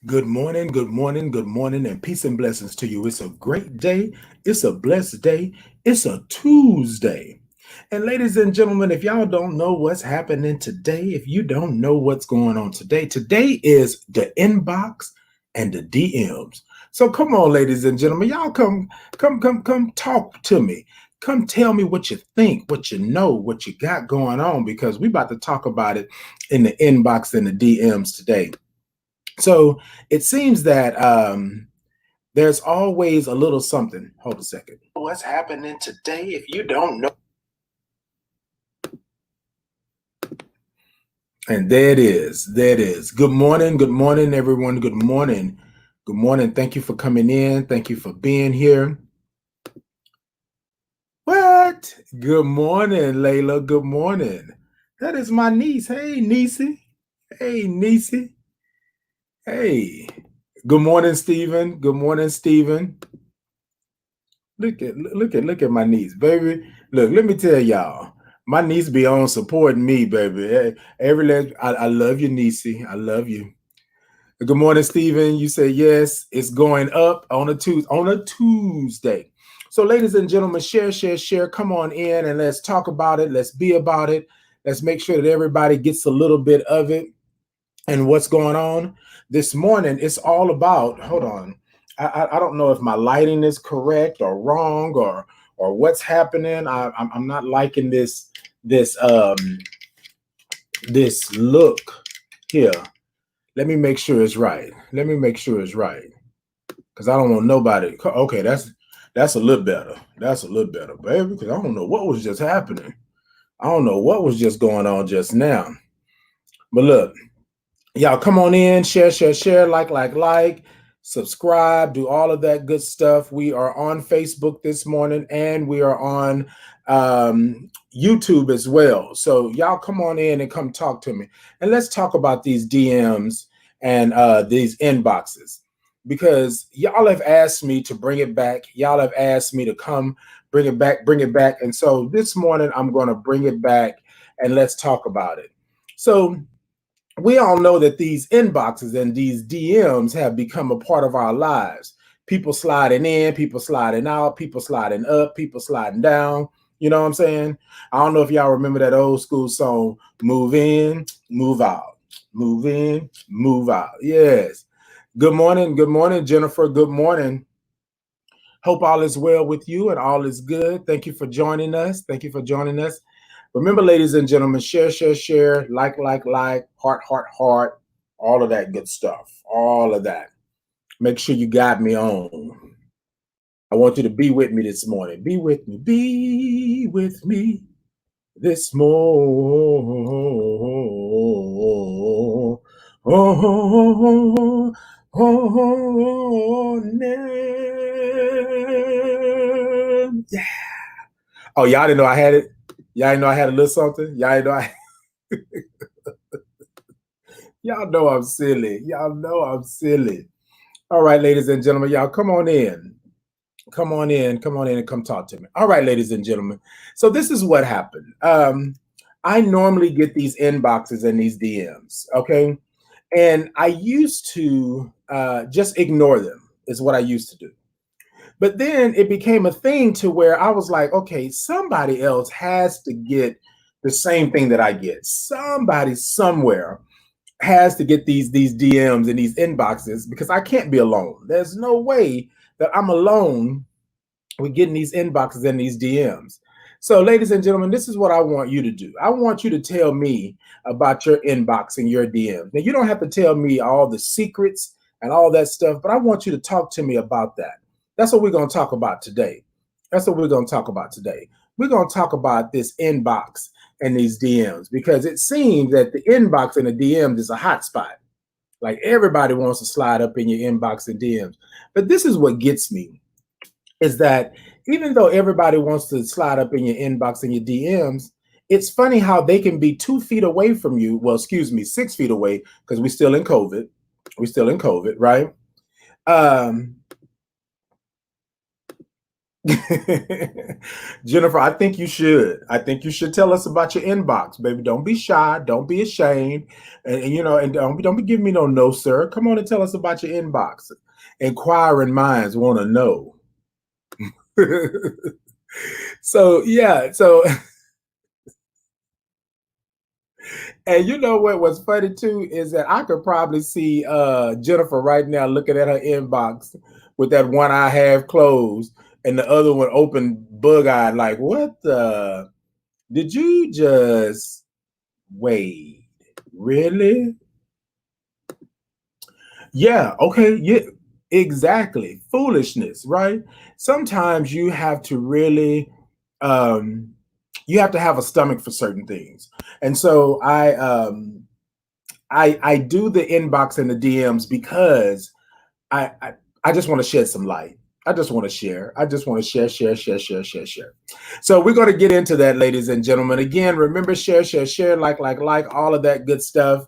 Good morning, good morning, good morning, and peace and blessings to you. It's a great day. It's a blessed day. It's a Tuesday. And ladies and gentlemen, if y'all don't know what's happening today, if you don't know what's going on today, today is the inbox and the DMs. So come on, ladies and gentlemen, y'all come talk to me. Come tell me what you think, what you know, what you got going on, because we about to talk about it in the inbox and the DMs today. So it seems that there's always a little something. Hold a second. What's happening today? If you don't know. And there it is. There it is. Good morning. Good morning, everyone. Good morning. Good morning. Thank you for coming in. Thank you for being here. What? Good morning, Layla. Good morning. That is my niece. Hey, Niecy. Hey, Niecy. Hey. Good morning, Stephen. Good morning, Stephen. Look at my niece, baby. Look, let me tell y'all, my niece be on supporting me, baby. I love you, niecey. I love you. Good morning, Stephen. You say yes. It's going up on a Tuesday. So, ladies and gentlemen, share. Come on in and let's talk about it. Let's be about it. Let's make sure that everybody gets a little bit of it. And what's going on this morning? It's all about. Hold on. I don't know if my lighting is correct or wrong or what's happening. I'm not liking this look here. Let me make sure it's right. Let me make sure it's right, because I don't want nobody. Okay, that's a little better. That's a little better, baby. Because I don't know what was just happening. I don't know what was just going on just now. But look, y'all come on in, share, like, subscribe, do all of that good stuff. We are on Facebook this morning and we are on YouTube as well. So y'all come on in and come talk to me. And let's talk about these DMs and these inboxes, because y'all have asked me to bring it back. Y'all have asked me to come bring it back. And so this morning I'm going to bring it back and let's talk about it. So we all know that these inboxes and these DMs have become a part of our lives. People sliding in, people sliding out, people sliding up, people sliding down. You know what I'm saying? I don't know if y'all remember that old school song, Move In, Move Out. Move in, move out. Yes. Good morning, Jennifer. Good morning. Hope all is well with you and all is good. Thank you for joining us. Thank you for joining us. Remember, ladies and gentlemen, share, like, heart, all of that good stuff, all of that. Make sure you got me on. I want you to be with me this morning. Be with me this morning. Yeah. Oh, y'all didn't know I had it? Y'all didn't know I had a little something? Y'all didn't know Y'all know I'm silly. Y'all know I'm silly. All right, ladies and gentlemen, y'all come on in. Come on in and come talk to me. All right, ladies and gentlemen. So this is what happened. I normally get these inboxes and these DMs, okay? And I used to just ignore them, is what I used to do. But then it became a thing to where I was like, okay, somebody else has to get the same thing that I get. Somebody somewhere has to get these DMs and these inboxes, because I can't be alone. There's no way that I'm alone with getting these inboxes and these DMs. So, ladies and gentlemen, this is what I want you to do. I want you to tell me about your inbox and your DMs. Now, you don't have to tell me all the secrets and all that stuff, but I want you to talk to me about that. That's what we're going to talk about today. That's what we're going to talk about today. We're going to talk about this inbox and these DMs, because it seems that the inbox and the DMs is a hot spot. Like, everybody wants to slide up in your inbox and DMs. But this is what gets me, is that even though everybody wants to slide up in your inbox and your DMs, it's funny how they can be 2 feet away from you. Well, excuse me, 6 feet away, because we're still in COVID. We're still in COVID, right? Jennifer, I think you should. I think you should tell us about your inbox, baby. Don't be shy. Don't be ashamed. And you know, and don't be giving me no, sir. Come on and tell us about your inbox. Inquiring minds want to know. So yeah, so and you know what was funny too is that I could probably see Jennifer right now looking at her inbox with that one eye half closed and the other one open bug-eyed, like, what the did you just wait? Really? Yeah, okay, yeah, exactly. Foolishness, right? Sometimes you have to really um you have to have a stomach for certain things. And so I do the inbox and the DMs because I I, I just want to shed some light. I just want to share. I just want to share. So we're going to get into that, ladies and gentlemen. Again, remember, share, like, all of that good stuff.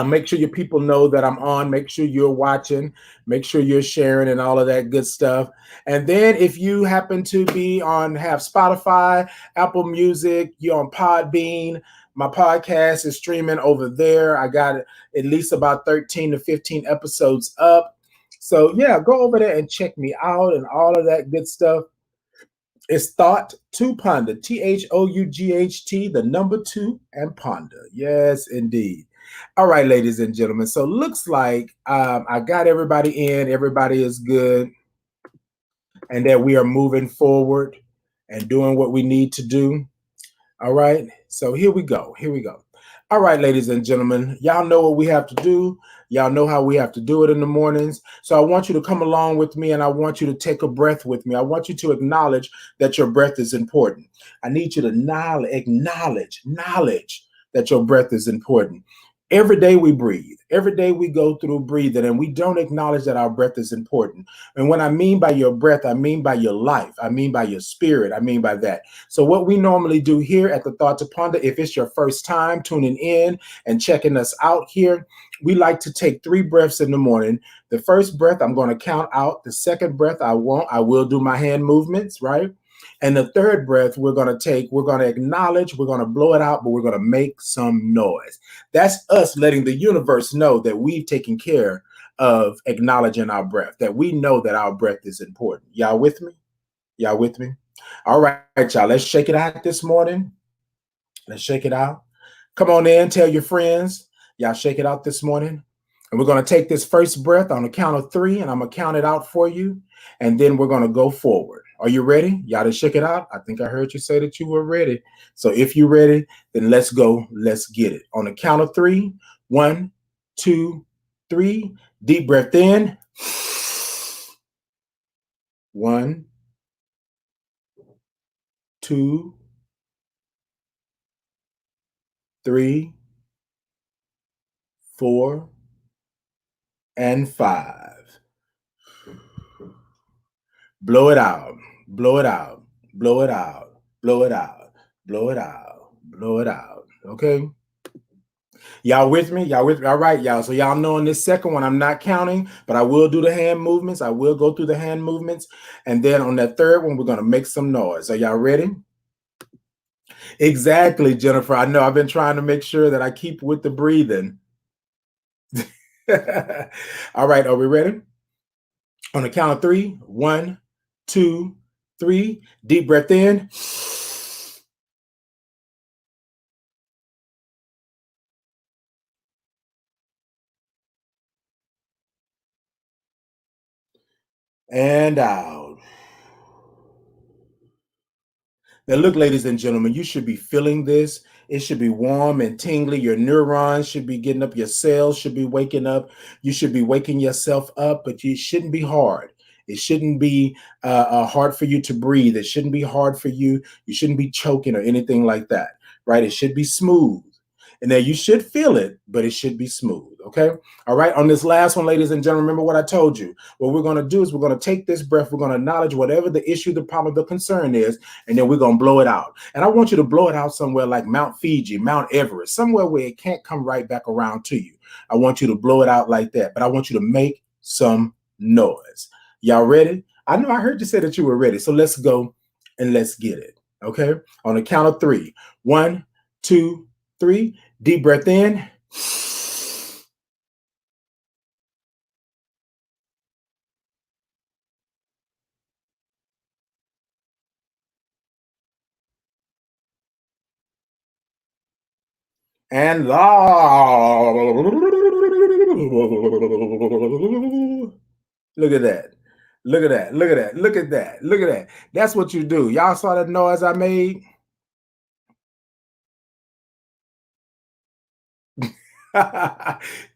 Make sure your people know that I'm on. Make sure you're watching. Make sure you're sharing and all of that good stuff. And then if you happen to be on, have Spotify, Apple Music, you're on Podbean, my podcast is streaming over there. I got at least about 13 to 15 episodes up. So yeah, go over there and check me out and all of that good stuff. It's Thought to Ponder, THOUGHT, the number two, and ponder. Yes, indeed. All right, ladies and gentlemen. So looks like I got everybody in. Everybody is good, and that we are moving forward and doing what we need to do. All right. So here we go. Here we go. All right, ladies and gentlemen, y'all know what we have to do. Y'all know how we have to do it in the mornings. So I want you to come along with me and I want you to take a breath with me. I want you to acknowledge that your breath is important. I need you to acknowledge that your breath is important. Every day we breathe. Every day we go through breathing and we don't acknowledge that our breath is important. And what I mean by your breath, I mean by your life. I mean by your spirit. I mean by that. So what we normally do here at the Thought to Ponder, if it's your first time tuning in and checking us out here, we like to take 3 breaths in the morning. The first breath, I'm going to count out. The second breath, I will do my hand movements, right? And the third breath, we're going to acknowledge, we're going to blow it out, but we're going to make some noise. That's us letting the universe know that we've taken care of acknowledging our breath, that we know that our breath is important. Y'all with me? Y'all with me? All right, y'all. Let's shake it out this morning. Let's shake it out. Come on in, tell your friends. Y'all shake it out this morning. And we're going to take this first breath on the count of 3, and I'm going to count it out for you. And then we're going to go forward. Are you ready? Y'all to shake it out? I think I heard you say that you were ready. So if you're ready, then let's go. Let's get it. On the count of 3, 1, 2, 3. Deep breath in. 1, 2, 3, 4, and 5. Blow it out. Blow it out. Blow it out. Blow it out. Blow it out. Blow it out. Okay. Y'all with me? Y'all with me? All right, y'all. So y'all know in this second one, I'm not counting, but I will do the hand movements. I will go through the hand movements. And then on that third one, we're going to make some noise. Are y'all ready? Exactly, Jennifer. I know I've been trying to make sure that I keep with the breathing. All right, are we ready? On the count of 3, 1, 2, 3. Deep breath in. And out. Now, look, ladies and gentlemen, you should be feeling this. It should be warm and tingly. Your neurons should be getting up. Your cells should be waking up. You should be waking yourself up, but you shouldn't be hard. It shouldn't be hard for you to breathe. It shouldn't be hard for you. You shouldn't be choking or anything like that, right? It should be smooth. And now you should feel it, but it should be smooth, okay? All right, on this last one, ladies and gentlemen, remember what I told you. What we're going to do is we're going to take this breath, we're going to acknowledge whatever the issue, the problem, the concern is, and then we're going to blow it out. And I want you to blow it out somewhere like Mount Fiji, Mount Everest, somewhere where it can't come right back around to you. I want you to blow it out like that, but I want you to make some noise. Y'all ready? I know I heard you say that you were ready. So let's go and let's get it. Okay. On the count of three. One, two, three. Deep breath in. And look at that. Look at that. Look at that. Look at that. Look at that. That's what you do. Y'all saw that noise I made?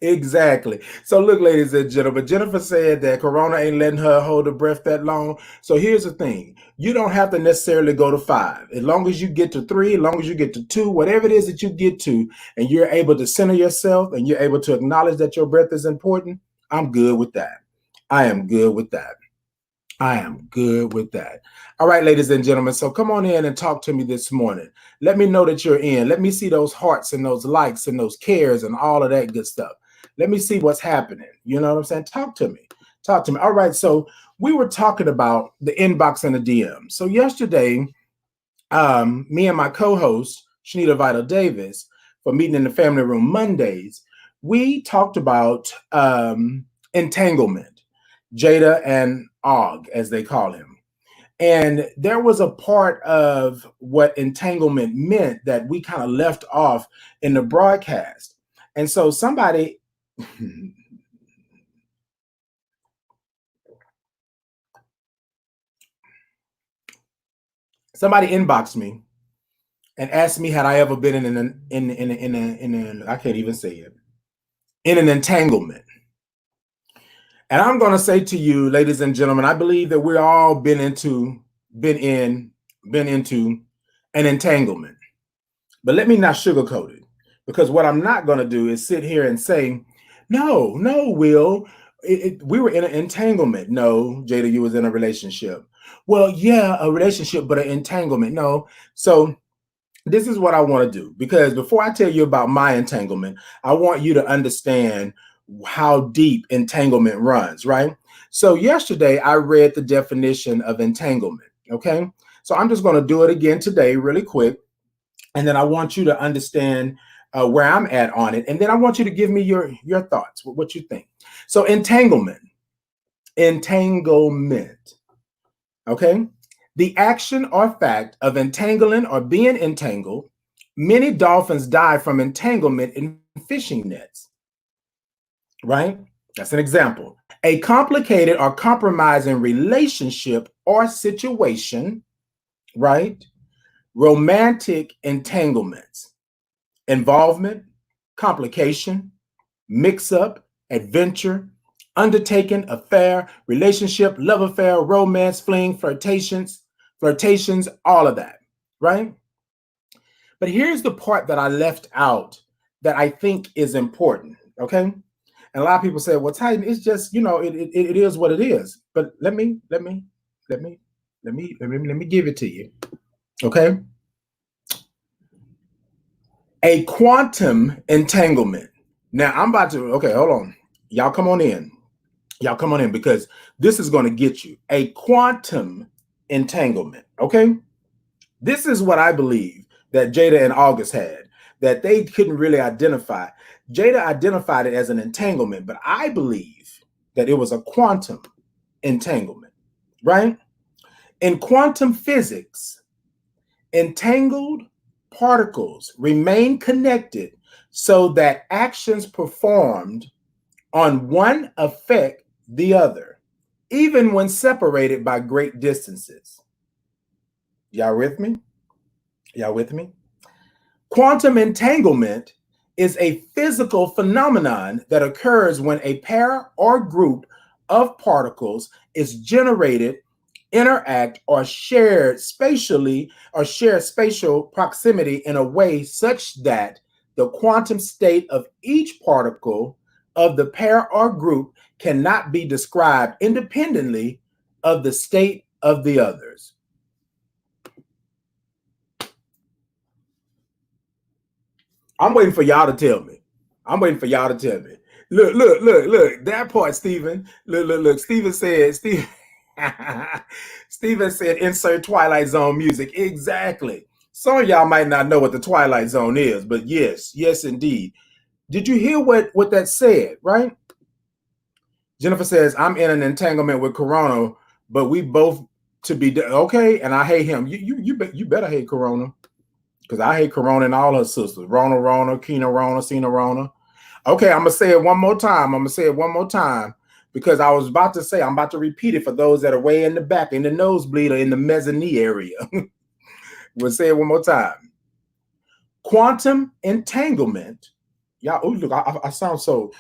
Exactly. So look, ladies and gentlemen, Jennifer said that Corona ain't letting her hold her breath that long. So here's the thing. You don't have to necessarily go to five. As long as you get to three, as long as you get to two, whatever it is that you get to, and you're able to center yourself and you're able to acknowledge that your breath is important, I'm good with that. I am good with that. I am good with that. All right, ladies and gentlemen. So come on in and talk to me this morning. Let me know that you're in. Let me see those hearts and those likes and those cares and all of that good stuff. Let me see what's happening. You know what I'm saying? Talk to me. Talk to me. All right. So we were talking about the inbox and the DM. So yesterday, me and my co-host, Shanita Vital Davis, for Meeting in the Family Room Mondays, we talked about entanglement. Jada and Og, as they call him. And there was a part of what entanglement meant that we kind of left off in the broadcast. And so somebody inboxed me and asked me had I ever been in I can't even say it, in an entanglement. And I'm going to say to you, ladies and gentlemen, I believe that we're all been into an entanglement. But let me not sugarcoat it, because what I'm not going to do is sit here and say, no, Will, we were in an entanglement. No, Jada, you was in a relationship. Well, yeah, a relationship, but an entanglement. No. So this is what I want to do, because before I tell you about my entanglement, I want you to understand how deep entanglement runs, right? So yesterday I read the definition of entanglement. Okay. So I'm just going to do it again today, really quick. And then I want you to understand where I'm at on it. And then I want you to give me your thoughts, what you think. So entanglement. Okay. The action or fact of entangling or being entangled. Many dolphins die from entanglement in fishing nets, right? That's an example. A complicated or compromising relationship or situation, right? Romantic entanglements, involvement, complication, mix up, adventure, undertaking, affair, relationship, love affair, romance, fling, flirtations, all of that, right? But here's the part that I left out that I think is important, okay? And a lot of people say, well, Titan, it's just, it is what it is. But let me give it to you, okay? A quantum entanglement. Now I'm about to, okay, hold on. Y'all come on in. Y'all come on in, because this is going to get you. A quantum entanglement, okay? This is what I believe that Jada and August had, that they couldn't really identify. Jada identified it as an entanglement, but I believe that it was a quantum entanglement, right? In quantum physics, entangled particles remain connected so that actions performed on one affect the other, even when separated by great distances. Y'all with me? Y'all with me? Quantum entanglement is a physical phenomenon that occurs when a pair or group of particles is generated, interact, or share spatial proximity in a way such that the quantum state of each particle of the pair or group cannot be described independently of the state of the others. I'm waiting for y'all to tell me. I'm waiting for y'all to tell me. Look. That part, Stephen. Look. Stephen said, Steve. Steven said, insert Twilight Zone music. Exactly. Some of y'all might not know what the Twilight Zone is, but yes, yes, indeed. Did you hear what that said, right? Jennifer says, I'm in an entanglement with Corona, but we both to be okay, and I hate him. You better hate Corona, because I hate Corona and all her sisters. Rona, Kina Rona, Cena Rona. Okay, I'm gonna say it one more time. Because I was about to say, I'm about to repeat it for those that are way in the back, in the nosebleed or in the mezzanine area. We'll say it one more time. Quantum entanglement. Yeah, oh look, I sound so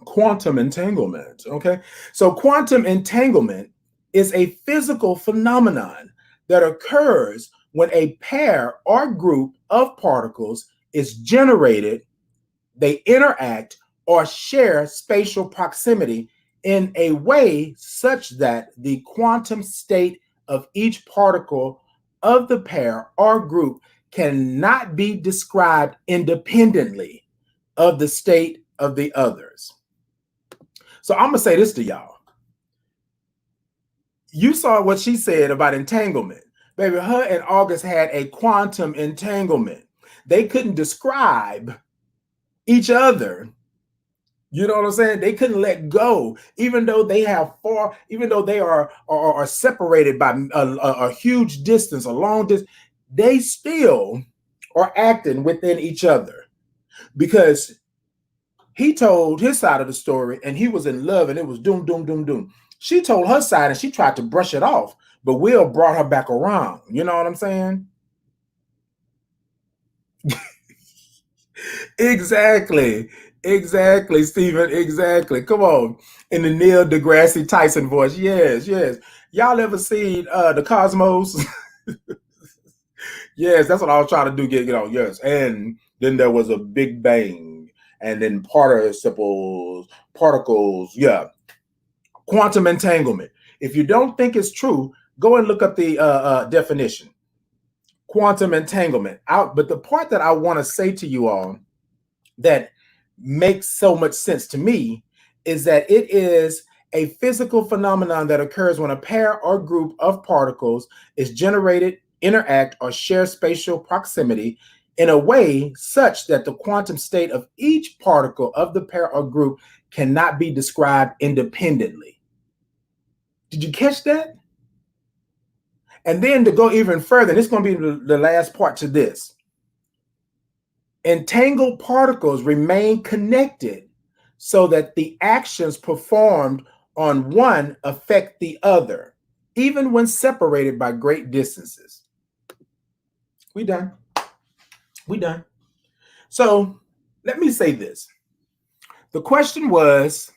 quantum entanglement. Okay. So quantum entanglement is a physical phenomenon that occurs when a pair or group of particles is generated, they interact or share spatial proximity in a way such that the quantum state of each particle of the pair or group cannot be described independently of the state of the others. So I'm going to say this to y'all. You saw what she said about entanglement. Baby, her and August had a quantum entanglement. They couldn't describe each other. You know what I'm saying? They couldn't let go, even though they have far, even though they are separated by a huge distance, a long distance, they still are acting within each other, because he told his side of the story and he was in love and it was doom, doom, doom, doom. She told her side and she tried to brush it off, but Will brought her back around. You know what I'm saying? Exactly, Stephen. Exactly. Come on, in the Neil deGrasse Tyson voice. Yes, yes. Y'all ever seen the Cosmos? Yes, that's what I was trying to do. Get on. Yes, and then there was a Big Bang, and then particles. Yeah, quantum entanglement. If you don't think it's true, go and look up the definition. Quantum entanglement. Out. But the part that I want to say to you all that makes so much sense to me is that it is a physical phenomenon that occurs when a pair or group of particles is generated, interact, or share spatial proximity in a way such that the quantum state of each particle of the pair or group cannot be described independently. Did you catch that? And then to go even further, and it's going to be the last part to this. Entangled particles remain connected so that the actions performed on one affect the other, even when separated by great distances. We done. We done. So let me say this. The question was,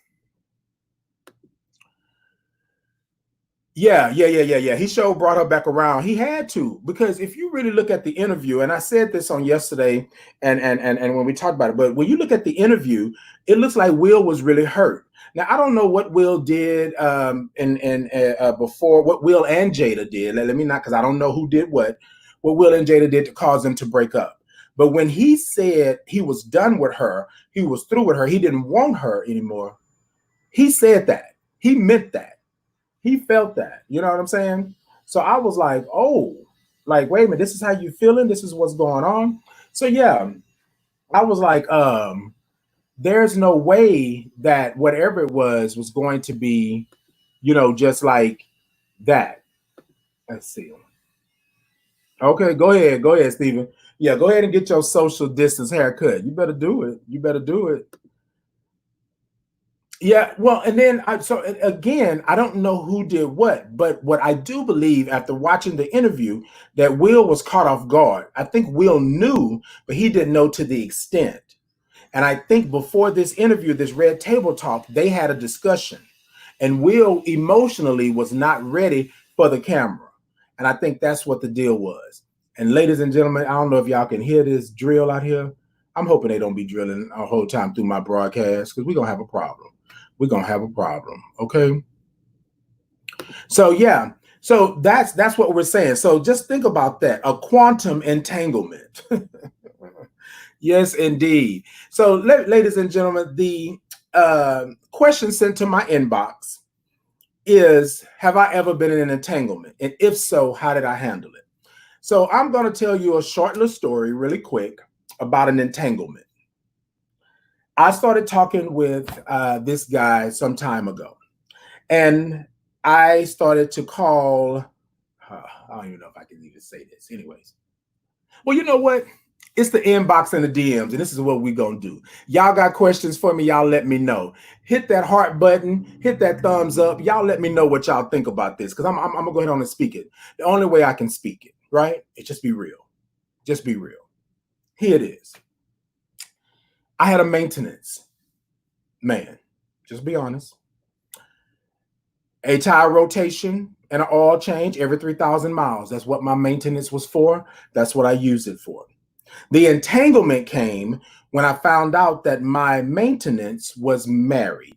yeah. He sure brought her back around. He had to, because if you really look at the interview, and I said this on yesterday, and when we talked about it, but when you look at the interview, it looks like Will was really hurt. Now I don't know what Will did before, what Will and Jada did. Let me not, because I don't know who did what Will and Jada did to cause them to break up. But when he said he was done with her, he was through with her, he didn't want her anymore. He said that. He meant that. He felt that, you know what I'm saying? So I was like, oh, like, wait a minute, this is how you feeling? This is what's going on? So yeah, I was like, there's no way that whatever it was going to be, just like that. Let's see. Okay, go ahead, Stephen. Yeah, go ahead and get your social distance haircut. You better do it. Yeah, well, and then so again, I don't know who did what, but what I do believe after watching the interview that Will was caught off guard. I think Will knew, but he didn't know to the extent. And I think before this interview, this Red Table Talk, they had a discussion, and Will emotionally was not ready for the camera. And I think that's what the deal was. And ladies and gentlemen, I don't know if y'all can hear this drill out here. I'm hoping they don't be drilling a whole time through my broadcast, because we're going to have a problem. Okay. So yeah, so that's what we're saying. So just think about that, a quantum entanglement. Yes, indeed. So ladies and gentlemen, the question sent to my inbox is, have I ever been in an entanglement? And if so, how did I handle it? So I'm going to tell you a short little story really quick about an entanglement. I started talking with this guy some time ago, and I started to call, I don't even know if I can even say this. Anyways, well, you know what? It's the inbox and the DMs, and this is what we're going to do. Y'all got questions for me? Y'all let me know. Hit that heart button, hit that thumbs up. Y'all let me know what y'all think about this, because I'm going to go ahead on and speak it. The only way I can speak it, right? Is just be real. Just be real. Here it is. I had a maintenance man. Just be honest. A tire rotation and an oil change every 3,000 miles. That's what my maintenance was for. That's what I used it for. The entanglement came when I found out that my maintenance was married.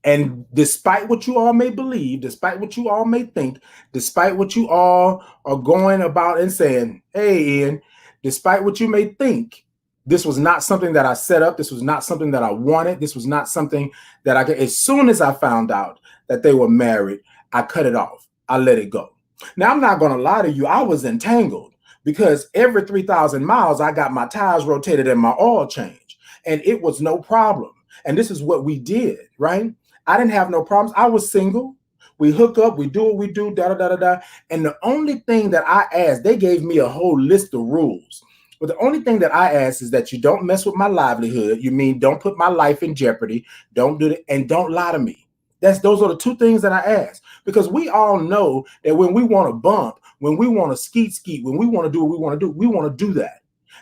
And despite what you all may believe, despite what you all may think, despite what you all are going about and saying, hey, Ian, despite what you may think, this was not something that I set up. This was not something that I wanted. This was not something that I could. As soon as I found out that they were married, I cut it off. I let it go. Now, I'm not going to lie to you. I was entangled because every 3,000 miles, I got my tires rotated and my oil changed, and it was no problem. And this is what we did, right? I didn't have no problems. I was single. We hook up, we do what we do, da da da da da. And the only thing that I asked, they gave me a whole list of rules. But the only thing that I ask is that you don't mess with my livelihood. You mean don't put my life in jeopardy. Don't do it, and don't lie to me. Those are the two things that I ask. Because we all know that when we want to bump, when we want to skeet, when we want to do what we want to do, we want to do that.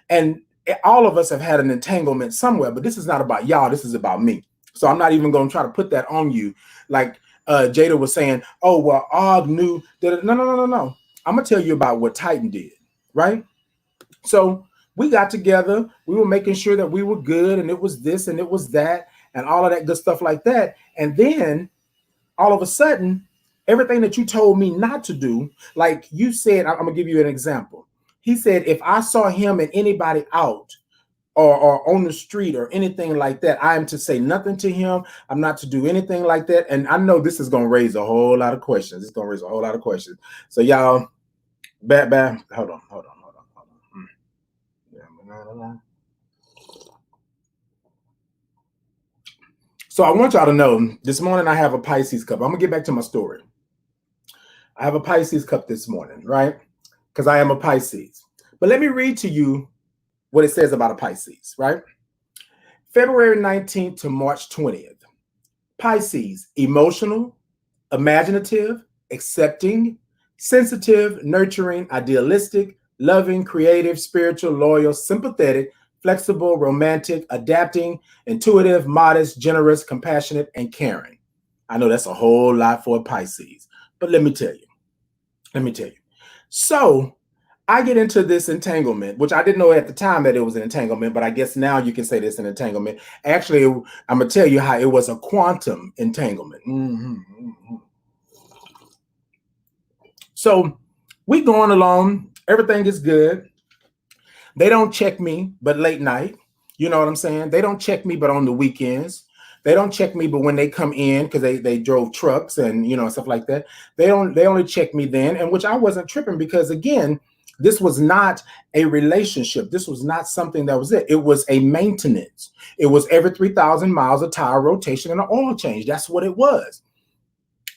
And all of us have had an entanglement somewhere, but this is not about y'all. This is about me. So I'm not even going to try to put that on you. Like Jada was saying, oh, well, Og knew that. No. I'm going to tell you about what Titan did, right? So we got together. We were making sure that we were good, and it was this and it was that and all of that good stuff like that. And then all of a sudden, everything that you told me not to do, like you said, I'm going to give you an example. He said, if I saw him and anybody out, or on the street or anything like that, I am to say nothing to him. I'm not to do anything like that. And I know this is going to raise a whole lot of questions. It's going to raise a whole lot of questions. So y'all, hold on. So I want y'all to know, this morning I have a Pisces cup. I'm going to get back to my story. I have a Pisces cup this morning, right? Because I am a Pisces. But let me read to you what it says about a Pisces, right? February 19th to March 20th. Pisces, emotional, imaginative, accepting, sensitive, nurturing, idealistic, loving, creative, spiritual, loyal, sympathetic, flexible, romantic, adapting, intuitive, modest, generous, compassionate, and caring. I know that's a whole lot for a Pisces, but let me tell you. So I get into this entanglement, which I didn't know at the time that it was an entanglement, but I guess now you can say this an entanglement. Actually, I'm going to tell you how it was a quantum entanglement. So we going along. Everything is good. They don't check me, but late night. You know what I'm saying? They don't check me, but on the weekends. They don't check me, but when they come in, because they drove trucks and, you know, stuff like that. They only check me then, and which I wasn't tripping because, again, this was not a relationship. This was not something that was it. It was a maintenance. It was every 3,000 miles, a tire rotation and an oil change. That's what it was.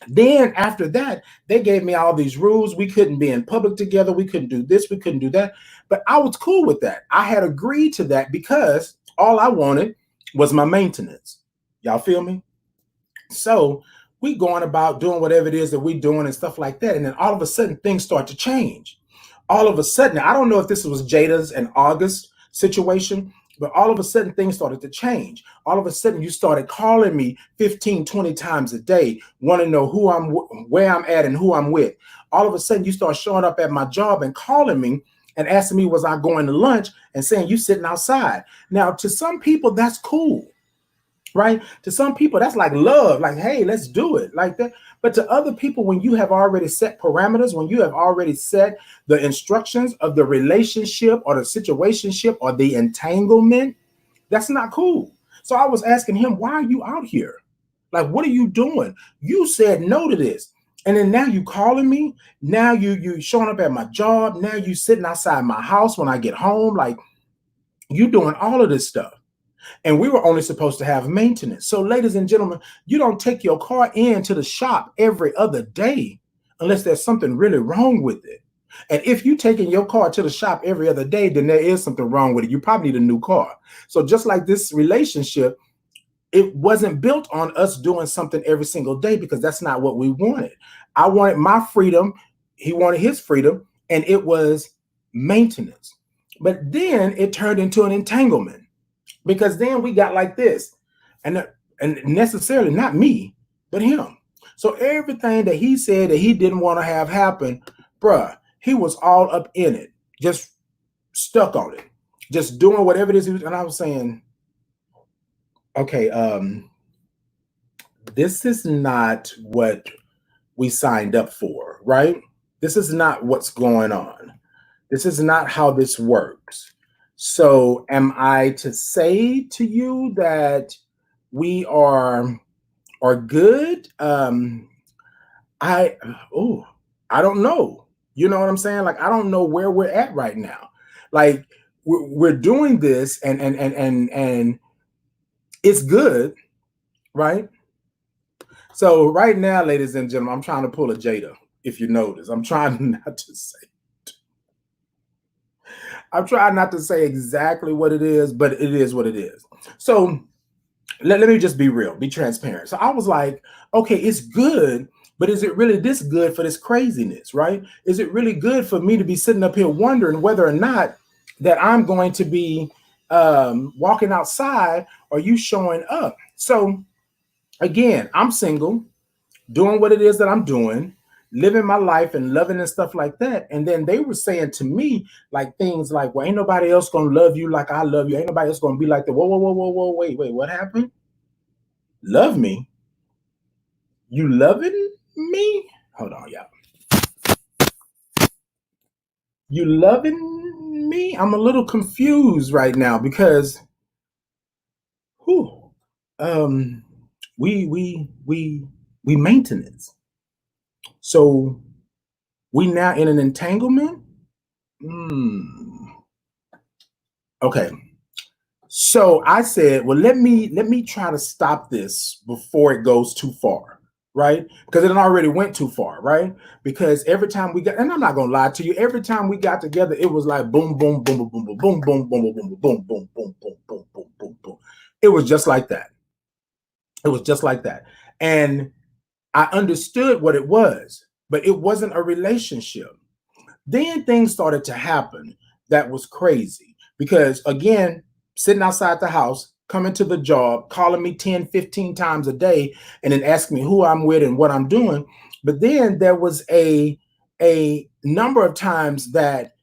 Then after that, they gave me all these rules. We couldn't be in public together. We couldn't do this. We couldn't do that. But I was cool with that. I had agreed to that because all I wanted was my maintenance. Y'all feel me? So we going about doing whatever it is that we're doing and stuff like that. And then all of a sudden, things start to change. All of a sudden, I don't know if this was Jada's and August situation, but all of a sudden things started to change. All of a sudden you started calling me 15, 20 times a day, want to know where I'm at and who I'm with. All of a sudden you start showing up at my job and calling me and asking me, was I going to lunch, and saying you sitting outside. Now, to some people, that's cool. Right? To some people, that's like love, like, hey, let's do it like that. But to other people, when you have already set parameters, when you have already set the instructions of the relationship or the situationship or the entanglement, that's not cool. So I was asking him, why are you out here? Like, what are you doing? You said no to this. And then now you calling me. Now you showing up at my job. Now you sitting outside my house when I get home. Like, you doing all of this stuff. And we were only supposed to have maintenance. So, ladies and gentlemen, you don't take your car into the shop every other day unless there's something really wrong with it. And if you taking your car to the shop every other day, then there is something wrong with it. You probably need a new car. So just like this relationship, it wasn't built on us doing something every single day because that's not what we wanted. I wanted my freedom. He wanted his freedom, and it was maintenance. But then it turned into an entanglement because then we got like this, and necessarily not me, but him. So everything that he said that he didn't want to have happen, bruh, he was all up in it, just stuck on it, just doing whatever it is. And I was saying, okay, this is not what we signed up for, right? This is not what's going on. This is not how this works. So am I to say to you that we are good? I I don't know. You know what I'm saying? Like, I don't know where we're at right now. Like, we're doing this and it's good, right? So right now, ladies and gentlemen, I'm trying to pull a Jada. If you notice, I'm trying not to say. I'm trying not to say exactly what it is, but it is what it is. So let me just be real, be transparent. So I was like, okay, it's good, but is it really this good for this craziness, right? Is it really good for me to be sitting up here wondering whether or not that I'm going to be walking outside or you showing up? So again, I'm single, doing what it is that I'm doing, living my life and loving and stuff like that. And then they were saying to me like things like, well, ain't nobody else gonna love you like I love you. Ain't nobody else gonna be like that. Whoa, wait, what happened? Love me? You loving me? Hold on, y'all. You loving me? I'm a little confused right now because whew, um we maintenance. So we now in an entanglement? Okay. So I said, well, let me try to stop this before it goes too far, right? Because it already went too far, right? Because every time we got, and I'm not gonna lie to you, every time we got together, it was like boom, boom, boom, boom, boom, boom, boom, boom, boom, boom, boom, boom, boom, boom, boom, boom, boom, boom, boom. It was just like that. It was just like that. And I understood what it was, but it wasn't a relationship. Then things started to happen that was crazy because, again, sitting outside the house, coming to the job, calling me 10, 15 times a day, and then asking me who I'm with and what I'm doing. But then there was a number of times that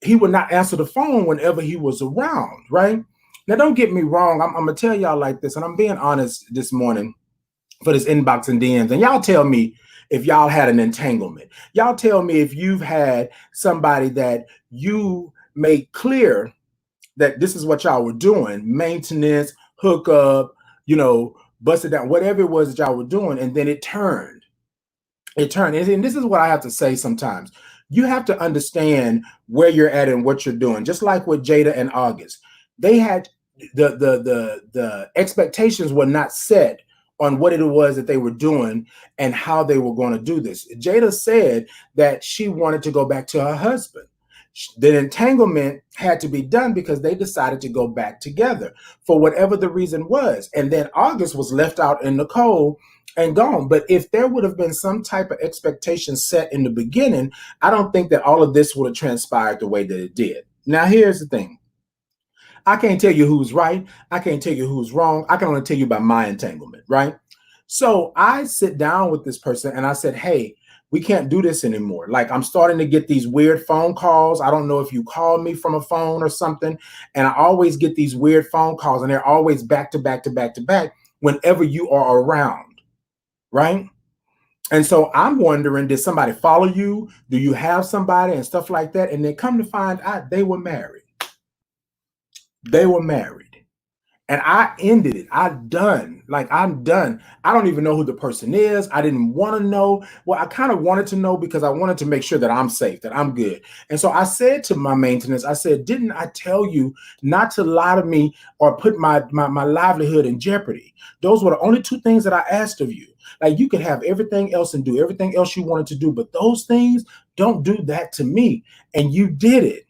he would not answer the phone whenever he was around, right? Now, don't get me wrong. I'm going to tell y'all like this, and I'm being honest this morning for this inbox and DMs. And y'all tell me if y'all had an entanglement. Y'all tell me if you've had somebody that you made clear that this is what y'all were doing, maintenance, hookup, busted down, whatever it was that y'all were doing, and then it turned. It turned. And this is what I have to say sometimes. You have to understand where you're at and what you're doing. Just like with Jada and August. They had the expectations were not set on what it was that they were doing and how they were going to do this. Jada said that she wanted to go back to her husband. The entanglement had to be done because they decided to go back together for whatever the reason was. And then August was left out in the cold and gone. But if there would have been some type of expectation set in the beginning, I don't think that all of this would have transpired the way that it did. Now, here's the thing. I can't tell you who's right. I can't tell you who's wrong. I can only tell you about my entanglement, right? So I sit down with this person and I said, hey, we can't do this anymore. Like, I'm starting to get these weird phone calls. I don't know if you called me from a phone or something. And I always get these weird phone calls and they're always back to back to back to back whenever you are around, right? And so I'm wondering, did somebody follow you? Do you have somebody and stuff like that? And then come to find out they were married. They were married. And I ended it. I'm done. Like, I'm done. I don't even know who the person is. I didn't want to know. Well, I kind of wanted to know because I wanted to make sure that I'm safe, that I'm good. And so I said to my maintenance, I said, didn't I tell you not to lie to me or put my livelihood in jeopardy? Those were the only two things that I asked of you. Like, you could have everything else and do everything else you wanted to do, but those things, don't do that to me. And you did it.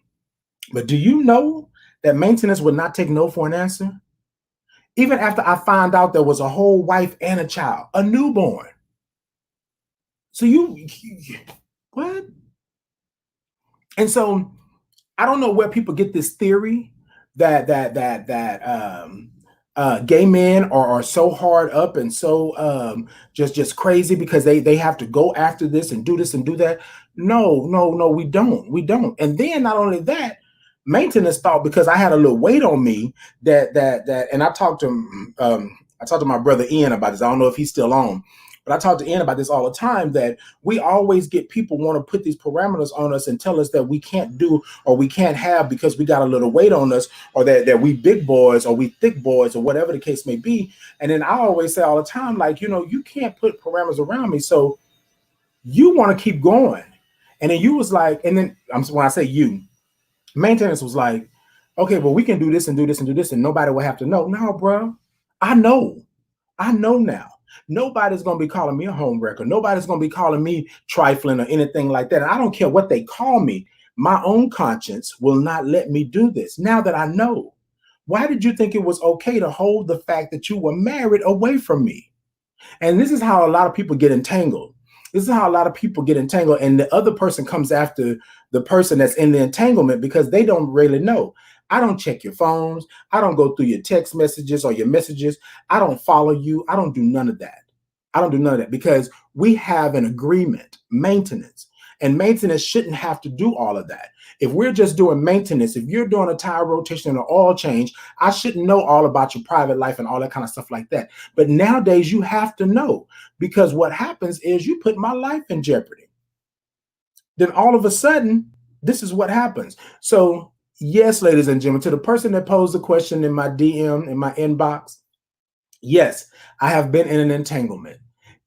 But do you know that maintenance would not take no for an answer? Even after I found out there was a whole wife and a child, a newborn. So what? And so I don't know where people get this theory that gay men are so hard up and so just crazy because they have to go after this and do this and do that. No, no, no, we don't. And then not only that, maintenance thought because I had a little weight on me and I talked to my brother Ian about this. I don't know if he's still on, but I talk to Ian about this all the time, that we always get people want to put these parameters on us and tell us that we can't do or we can't have because we got a little weight on us, or that we big boys or we thick boys or whatever the case may be. And then I always say all the time, like, you can't put parameters around me. So you want to keep going. And then you was like, and then when I say you, maintenance was like, okay, well, we can do this and do this and do this, and nobody will have to know. No, bro, I know. I know now. Nobody's going to be calling me a homewrecker. Nobody's going to be calling me trifling or anything like that. And I don't care what they call me. My own conscience will not let me do this now that I know. Why did you think it was okay to hold the fact that you were married away from me? And this is how a lot of people get entangled. This is how a lot of people get entangled. And the other person comes after the person that's in the entanglement because they don't really know. I don't check your phones. I don't go through your text messages or your messages. I don't follow you. I don't do none of that. I don't do none of that because we have an agreement, maintenance. And maintenance shouldn't have to do all of that. If we're just doing maintenance, if you're doing a tire rotation and an oil change, I shouldn't know all about your private life and all that kind of stuff like that. But nowadays you have to know, because what happens is you put my life in jeopardy. Then all of a sudden, this is what happens. So yes, ladies and gentlemen, to the person that posed the question in my DM, in my inbox, yes, I have been in an entanglement.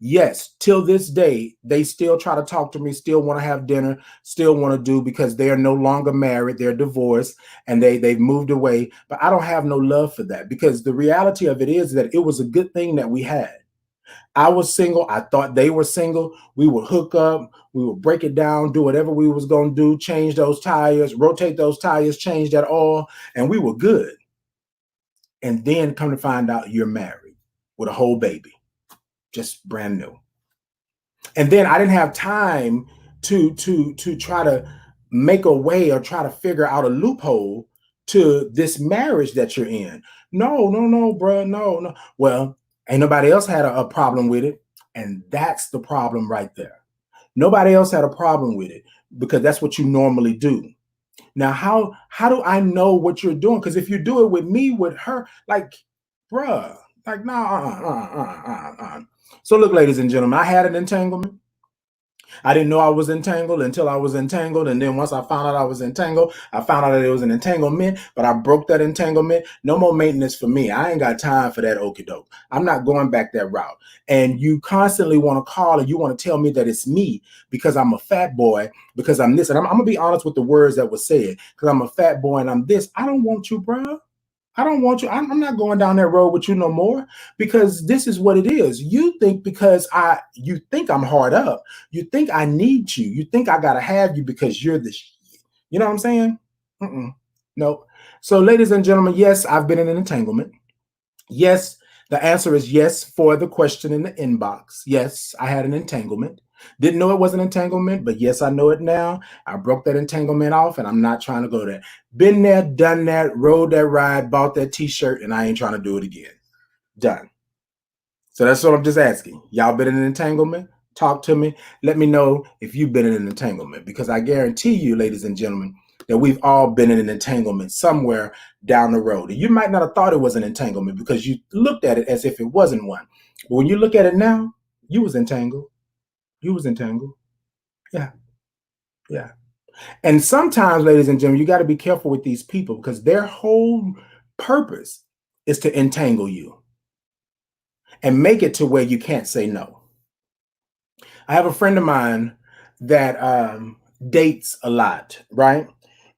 Yes, till this day, they still try to talk to me, still want to have dinner, still want to do, because they are no longer married, they're divorced, and they've moved away. But I don't have no love for that, because the reality of it is that it was a good thing that we had. I was single. I thought they were single. We would hook up. We would break it down, do whatever we was going to do, change those tires, rotate those tires, change that oil, and we were good. And then come to find out you're married with a whole baby, just brand new. And then I didn't have time to try to make a way or try to figure out a loophole to this marriage that you're in. No, no, no, bro. No, no. Well, ain't nobody else had a problem with it. And that's the problem right there. Nobody else had a problem with it because that's what you normally do. Now, how do I know what you're doing? Because if you do it with me, with her, like, bruh, like, no, So look, ladies and gentlemen, I had an entanglement. I didn't know I was entangled until I was entangled. And then once I found out I was entangled, I found out that it was an entanglement, but I broke that entanglement. No more maintenance for me. I ain't got time for that okie doke. I'm not going back that route. And you constantly want to call and you want to tell me that it's me because I'm a fat boy, because I'm this. And I'm going to be honest with the words that were said, because I'm a fat boy and I'm this. I don't want you, bro. I don't want you. I'm not going down that road with you no more, because this is what it is. You think because you think I'm hard up. You think I need you. You think I got to have you because you're the shit. You know what I'm saying? No. So ladies and gentlemen, yes, I've been in an entanglement. Yes, the answer is yes for the question in the inbox. Yes, I had an entanglement. Didn't know it was an entanglement, but yes, I know it now. I broke that entanglement off, and I'm not trying to go there. Been there, done that, rode that ride, bought that t-shirt, and I ain't trying to do it again. Done. So that's what I'm just asking. Y'all been in an entanglement? Talk to me. Let me know if you've been in an entanglement, because I guarantee you, ladies and gentlemen, that we've all been in an entanglement somewhere down the road. And you might not have thought it was an entanglement because you looked at it as if it wasn't one. But when you look at it now, you was entangled. You was entangled. Yeah. Yeah. And sometimes, ladies and gentlemen, you got to be careful with these people, because their whole purpose is to entangle you and make it to where you can't say no. I have a friend of mine that dates a lot, right?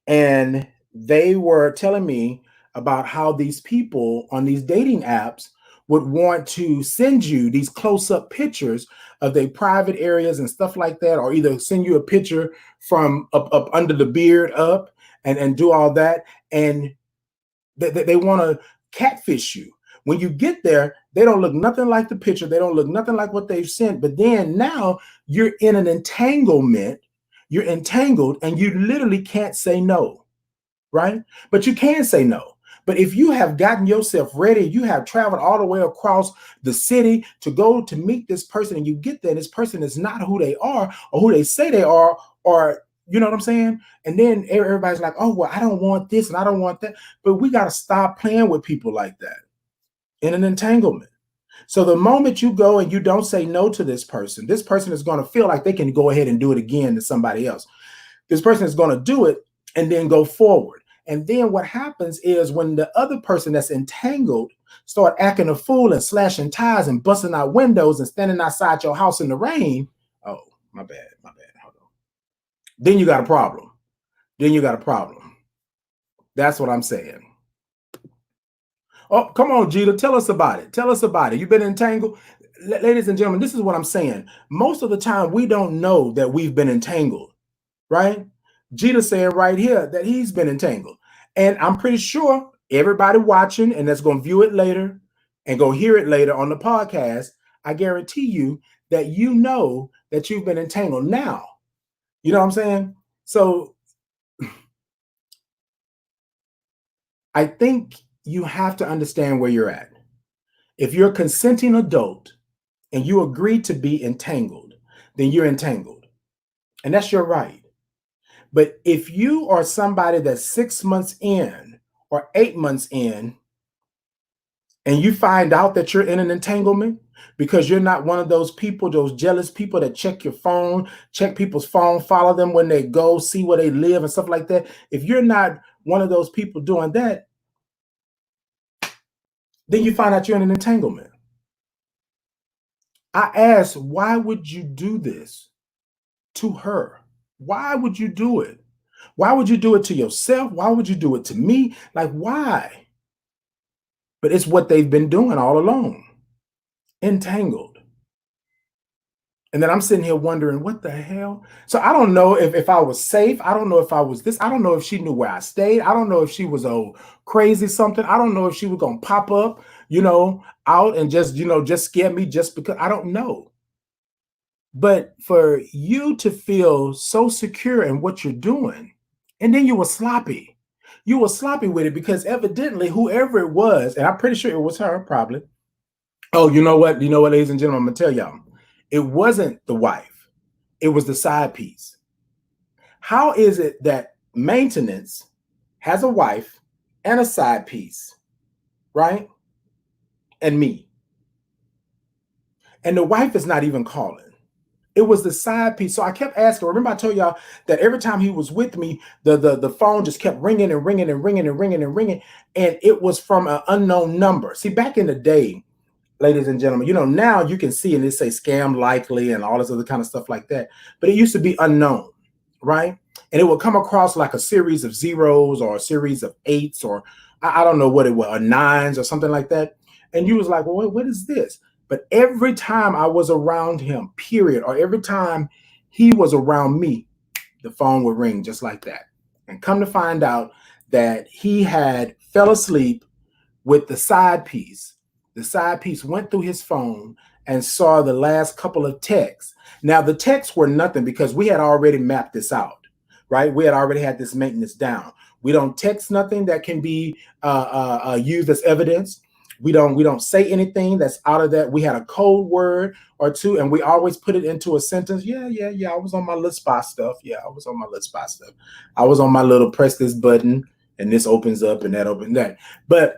And they were telling me about how these people on these dating apps would want to send you these close-up pictures of their private areas and stuff like that, or either send you a picture from up under the beard up and do all that. And they want to catfish you. When you get there, they don't look nothing like the picture. They don't look nothing like what they've sent. But then now you're in an entanglement. You're entangled and you literally can't say no, right? But you can say no. But if you have gotten yourself ready, you have traveled all the way across the city to go to meet this person, and you get there, and this person is not who they are or who they say they are, or you know what I'm saying? And then everybody's like, oh, well, I don't want this and I don't want that. But we got to stop playing with people like that in an entanglement. So the moment you go and you don't say no to this person is going to feel like they can go ahead and do it again to somebody else. This person is going to do it and then go forward. And then what happens is when the other person that's entangled start acting a fool and slashing tires and busting out windows and standing outside your house in the rain, oh, my bad, hold on. Then you got a problem. That's what I'm saying. Oh, come on, Gita, tell us about it. You've been entangled? Ladies and gentlemen, this is what I'm saying. Most of the time, we don't know that we've been entangled, right? Gita said right here that he's been entangled. And I'm pretty sure everybody watching and that's going to view it later and go hear it later on the podcast, I guarantee you that you know that you've been entangled now. You know what I'm saying? So I think you have to understand where you're at. If you're a consenting adult and you agree to be entangled, then you're entangled. And that's your right. But if you are somebody that's 6 months in or 8 months in, and you find out that you're in an entanglement because you're not one of those people, those jealous people that check your phone, check people's phone, follow them when they go, see where they live and stuff like that. If you're not one of those people doing that, then you find out you're in an entanglement. I asked, why would you do this to her? Why would you do it? Why would you do it to yourself? Why would you do it to me? Like, why? But it's what they've been doing all along. Entangled. And then I'm sitting here wondering, what the hell? So I don't know if I was safe. I don't know if I was this. I don't know if she knew where I stayed. I don't know if she was crazy something. I don't know if she was going to pop up, out and just scare me just because. I don't know. But for you to feel so secure in what you're doing, and then you were sloppy. You were sloppy with it because evidently whoever it was, and I'm pretty sure it was her probably. Oh, you know what? Ladies and gentlemen, I'm going to tell y'all. It wasn't the wife. It was the side piece. How is it that maintenance has a wife and a side piece, right? And me. And the wife is not even calling. It was the side piece. So I kept asking. Remember, I told y'all that every time he was with me, the phone just kept ringing and ringing and ringing and ringing and ringing. And it was from an unknown number. See, back in the day, ladies and gentlemen, now you can see and it say scam likely and all this other kind of stuff like that. But it used to be unknown, right? And it would come across like a series of zeros or a series of eights or I don't know what it was, or nines or something like that. And you was like, well, what is this? But every time I was around him, period, or every time he was around me, the phone would ring just like that. And come to find out that he had fell asleep with the side piece. The side piece went through his phone and saw the last couple of texts. Now, the texts were nothing because we had already mapped this out, right? We had already had this maintenance down. We don't text nothing that can be used as evidence. We don't say anything that's out of that. We had a code word or two, and we always put it into a sentence. Yeah. I was on my little spot stuff. I was on my little press this button, and this opens up, and that opens that. But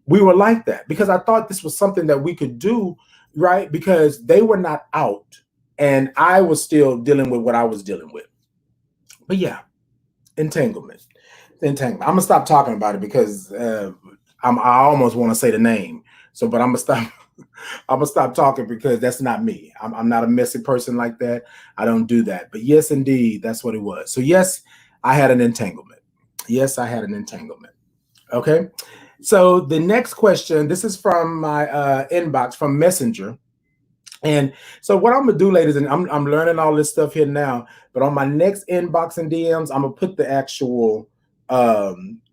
we were like that because I thought this was something that we could do, right? Because they were not out, and I was still dealing with what I was dealing with. But yeah, entanglement. I'm gonna stop talking about it because I almost want to say the name. So, but I'm gonna stop. I'm gonna stop talking because that's not me. I'm not a messy person like that. I don't do that. But yes, indeed, that's what it was. So yes, I had an entanglement. Yes, I had an entanglement. Okay. So the next question. This is from my inbox from Messenger. And so what I'm gonna do, ladies, and I'm learning all this stuff here now, but on my next inbox and DMs, I'm gonna put the actual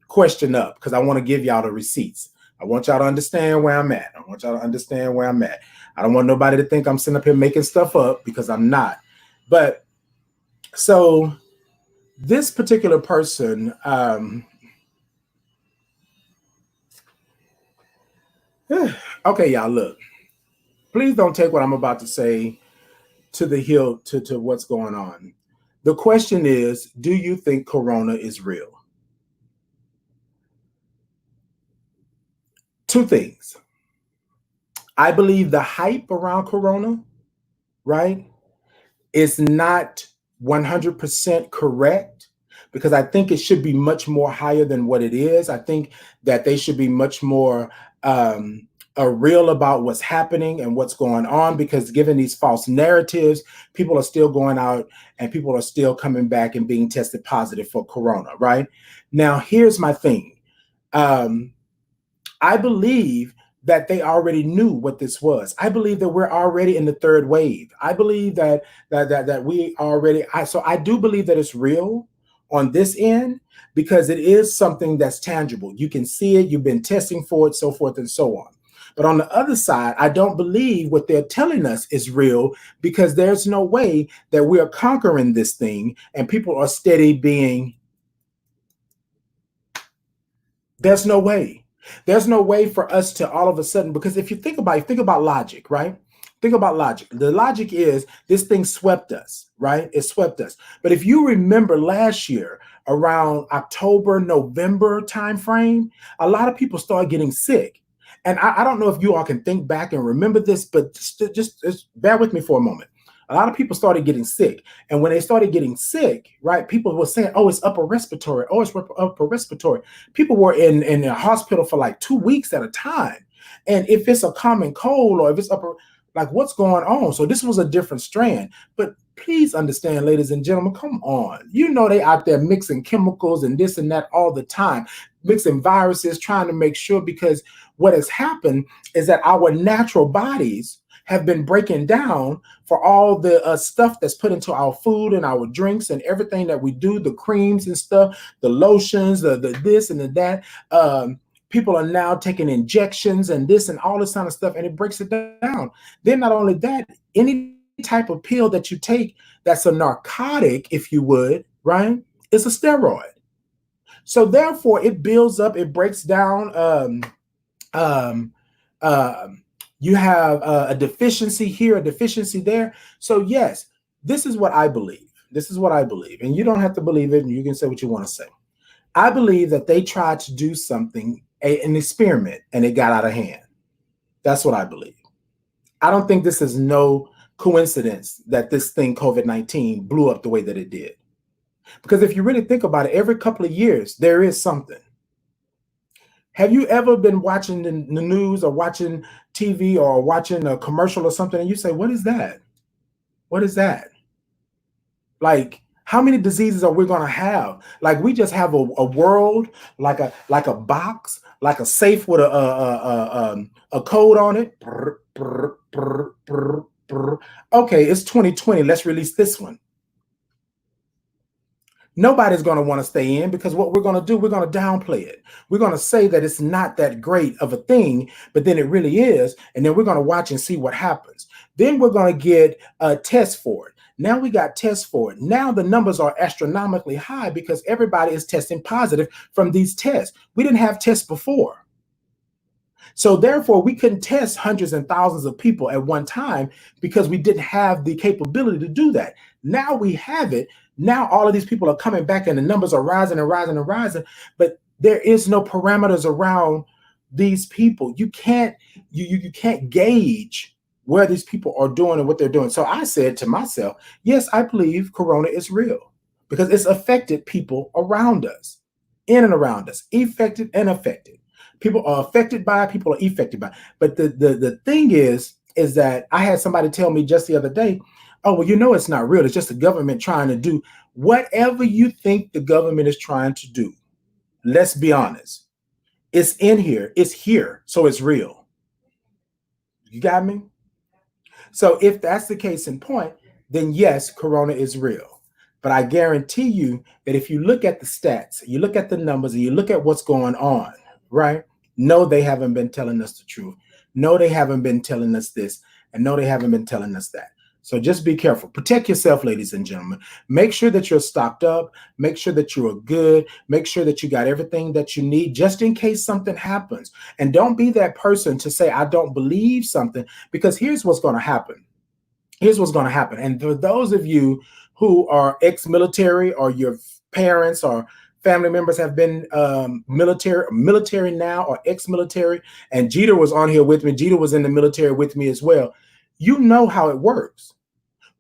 question up because I want to give y'all the receipts. I want y'all to understand where I'm at. I want y'all to understand where I'm at. I don't want nobody to think I'm sitting up here making stuff up because I'm not. But so this particular person, okay, y'all, look, please don't take what I'm about to say to the hill to what's going on. The question is, do you think Corona is real? Two things. I believe the hype around Corona, right, is not 100% correct because I think it should be much more higher than what it is. I think that they should be much more real about what's happening and what's going on because given these false narratives, people are still going out and people are still coming back and being tested positive for Corona, right? Now, here's my thing. I believe that they already knew what this was. I believe that we're already in the third wave. I believe that we already. So I do believe that it's real on this end because it is something that's tangible. You can see it. You've been testing for it, so forth and so on. But on the other side, I don't believe what they're telling us is real because there's no way that we are conquering this thing and people are steady being. There's no way. There's no way for us to all of a sudden, because if you think about logic, right? Think about logic. The logic is this thing swept us, right? It swept us. But if you remember last year around October, November timeframe, a lot of people started getting sick. And I don't know if you all can think back and remember this, but just bear with me for a moment. A lot of people started getting sick. And when they started getting sick, right, people were saying, oh, it's upper respiratory. Oh, it's upper respiratory. People were in a hospital for like 2 weeks at a time. And if it's a common cold or if it's upper, like what's going on? So this was a different strand. But please understand, ladies and gentlemen, come on. You know they out there mixing chemicals and this and that all the time, mixing viruses, trying to make sure because what has happened is that our natural bodies have been breaking down for all the stuff that's put into our food and our drinks and everything that we do, the creams and stuff, the lotions, the this and the that. People are now taking injections and this and all this kind of stuff, and it breaks it down. Then not only that, any type of pill that you take that's a narcotic, if you would, right, is a steroid. So therefore, it builds up, it breaks down. Um, you have a deficiency here, a deficiency there. So yes, this is what I believe. This is what I believe. And you don't have to believe it, and you can say what you want to say. I believe that they tried to do something, an experiment, and it got out of hand. That's what I believe. I don't think this is no coincidence that this thing, COVID-19, blew up the way that it did. Because if you really think about it, every couple of years, there is something. Have you ever been watching the news or watching TV or watching a commercial or something and you say, what is that? What is that? Like, how many diseases are we going to have? Like, we just have a world, like a box, like a safe with a code on it. Okay, it's 2020. Let's release this one. Nobody's going to want to stay in because what we're going to do, we're going to downplay it. We're going to say that it's not that great of a thing, but then it really is. And then we're going to watch and see what happens. Then we're going to get a test for it. Now we got tests for it. Now the numbers are astronomically high because everybody is testing positive from these tests. We didn't have tests before. So therefore, we couldn't test hundreds and thousands of people at one time because we didn't have the capability to do that. Now we have it. Now all of these people are coming back and the numbers are rising and rising and rising, but there is no parameters around these people. You can't gauge where these people are doing and what they're doing. So I said to myself, yes, I believe Corona is real because it's affected people around us, in and around us, affected and affected. People are affected by it, people are affected by it. But the thing is that I had somebody tell me just the other day, oh, well, it's not real. It's just the government trying to do whatever you think the government is trying to do. Let's be honest. It's in here. It's here. So it's real. You got me? So if that's the case in point, then yes, Corona is real. But I guarantee you that if you look at the stats, you look at the numbers, and you look at what's going on, right? No, they haven't been telling us the truth. No, they haven't been telling us this. And no, they haven't been telling us that. So just be careful. Protect yourself, ladies and gentlemen. Make sure that you're stocked up. Make sure that you are good. Make sure that you got everything that you need just in case something happens. And don't be that person to say, I don't believe something, because here's what's going to happen. Here's what's going to happen. And for those of you who are ex-military, or your parents or family members have been military now, or ex-military, and Jeter was on here with me. Jeter was in the military with me as well. You know how it works.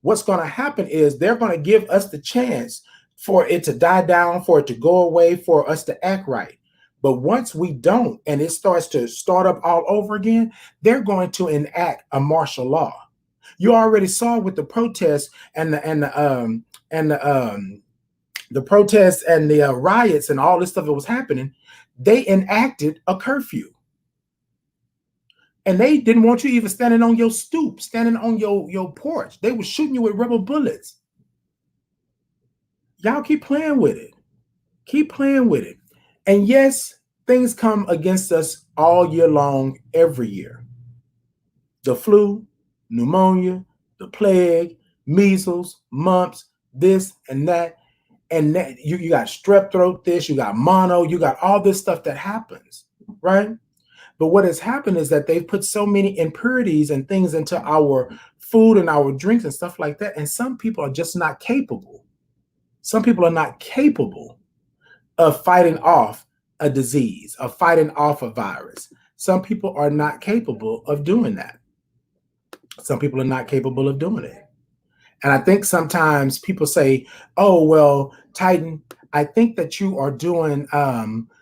What's going to happen is they're going to give us the chance for it to die down, for it to go away, for us to act right. But once we don't, and it starts to start up all over again, they're going to enact a martial law. You already saw with the protests and the protests and the riots and all this stuff that was happening. They enacted a curfew. And they didn't want you even standing on your stoop, standing on your porch. They were shooting you with rubber bullets. Y'all keep playing with it. Keep playing with it. And yes, things come against us all year long, every year. The flu, pneumonia, the plague, measles, mumps, this and that. And that, you got strep throat, this, you got mono, you got all this stuff that happens, right? But what has happened is that they've put so many impurities and things into our food and our drinks and stuff like that. And some people are just not capable. Some people are not capable of fighting off a disease, of fighting off a virus. Some people are not capable of doing that. Some people are not capable of doing it. And I think sometimes people say, oh, well, Titan, I think that you are doing, doing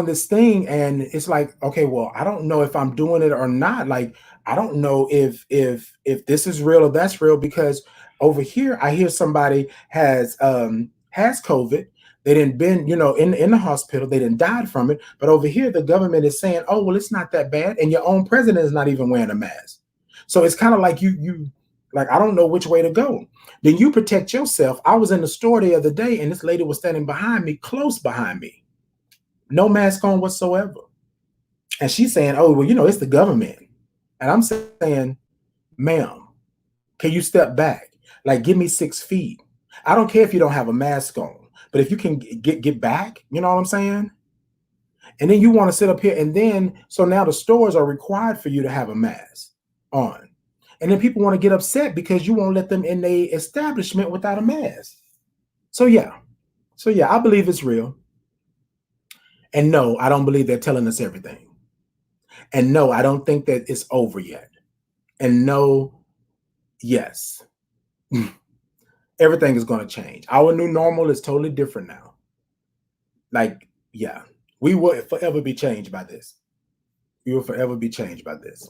this thing. And it's like, okay, well, I don't know if I'm doing it or not. Like, I don't know if this is real or that's real, because over here, I hear somebody has COVID. They didn't been, in the hospital. They didn't died from it. But over here, the government is saying, oh, well, it's not that bad. And your own president is not even wearing a mask. So it's kind of like like, I don't know which way to go. Then you protect yourself. I was in the store the other day, and this lady was standing behind me, close behind me, no mask on whatsoever. And she's saying, oh, well, it's the government. And I'm saying, ma'am, can you step back? Like, give me 6 feet. I don't care if you don't have a mask on. But if you can get back, you know what I'm saying? And then you want to sit up here, and then, so now the stores are required for you to have a mask on. And then people want to get upset because you won't let them in the establishment without a mask. So yeah, I believe it's real. And no, I don't believe they're telling us everything. And no, I don't think that it's over yet. And no, yes. Everything is going to change. Our new normal is totally different now. Like, yeah, we will forever be changed by this. We will forever be changed by this.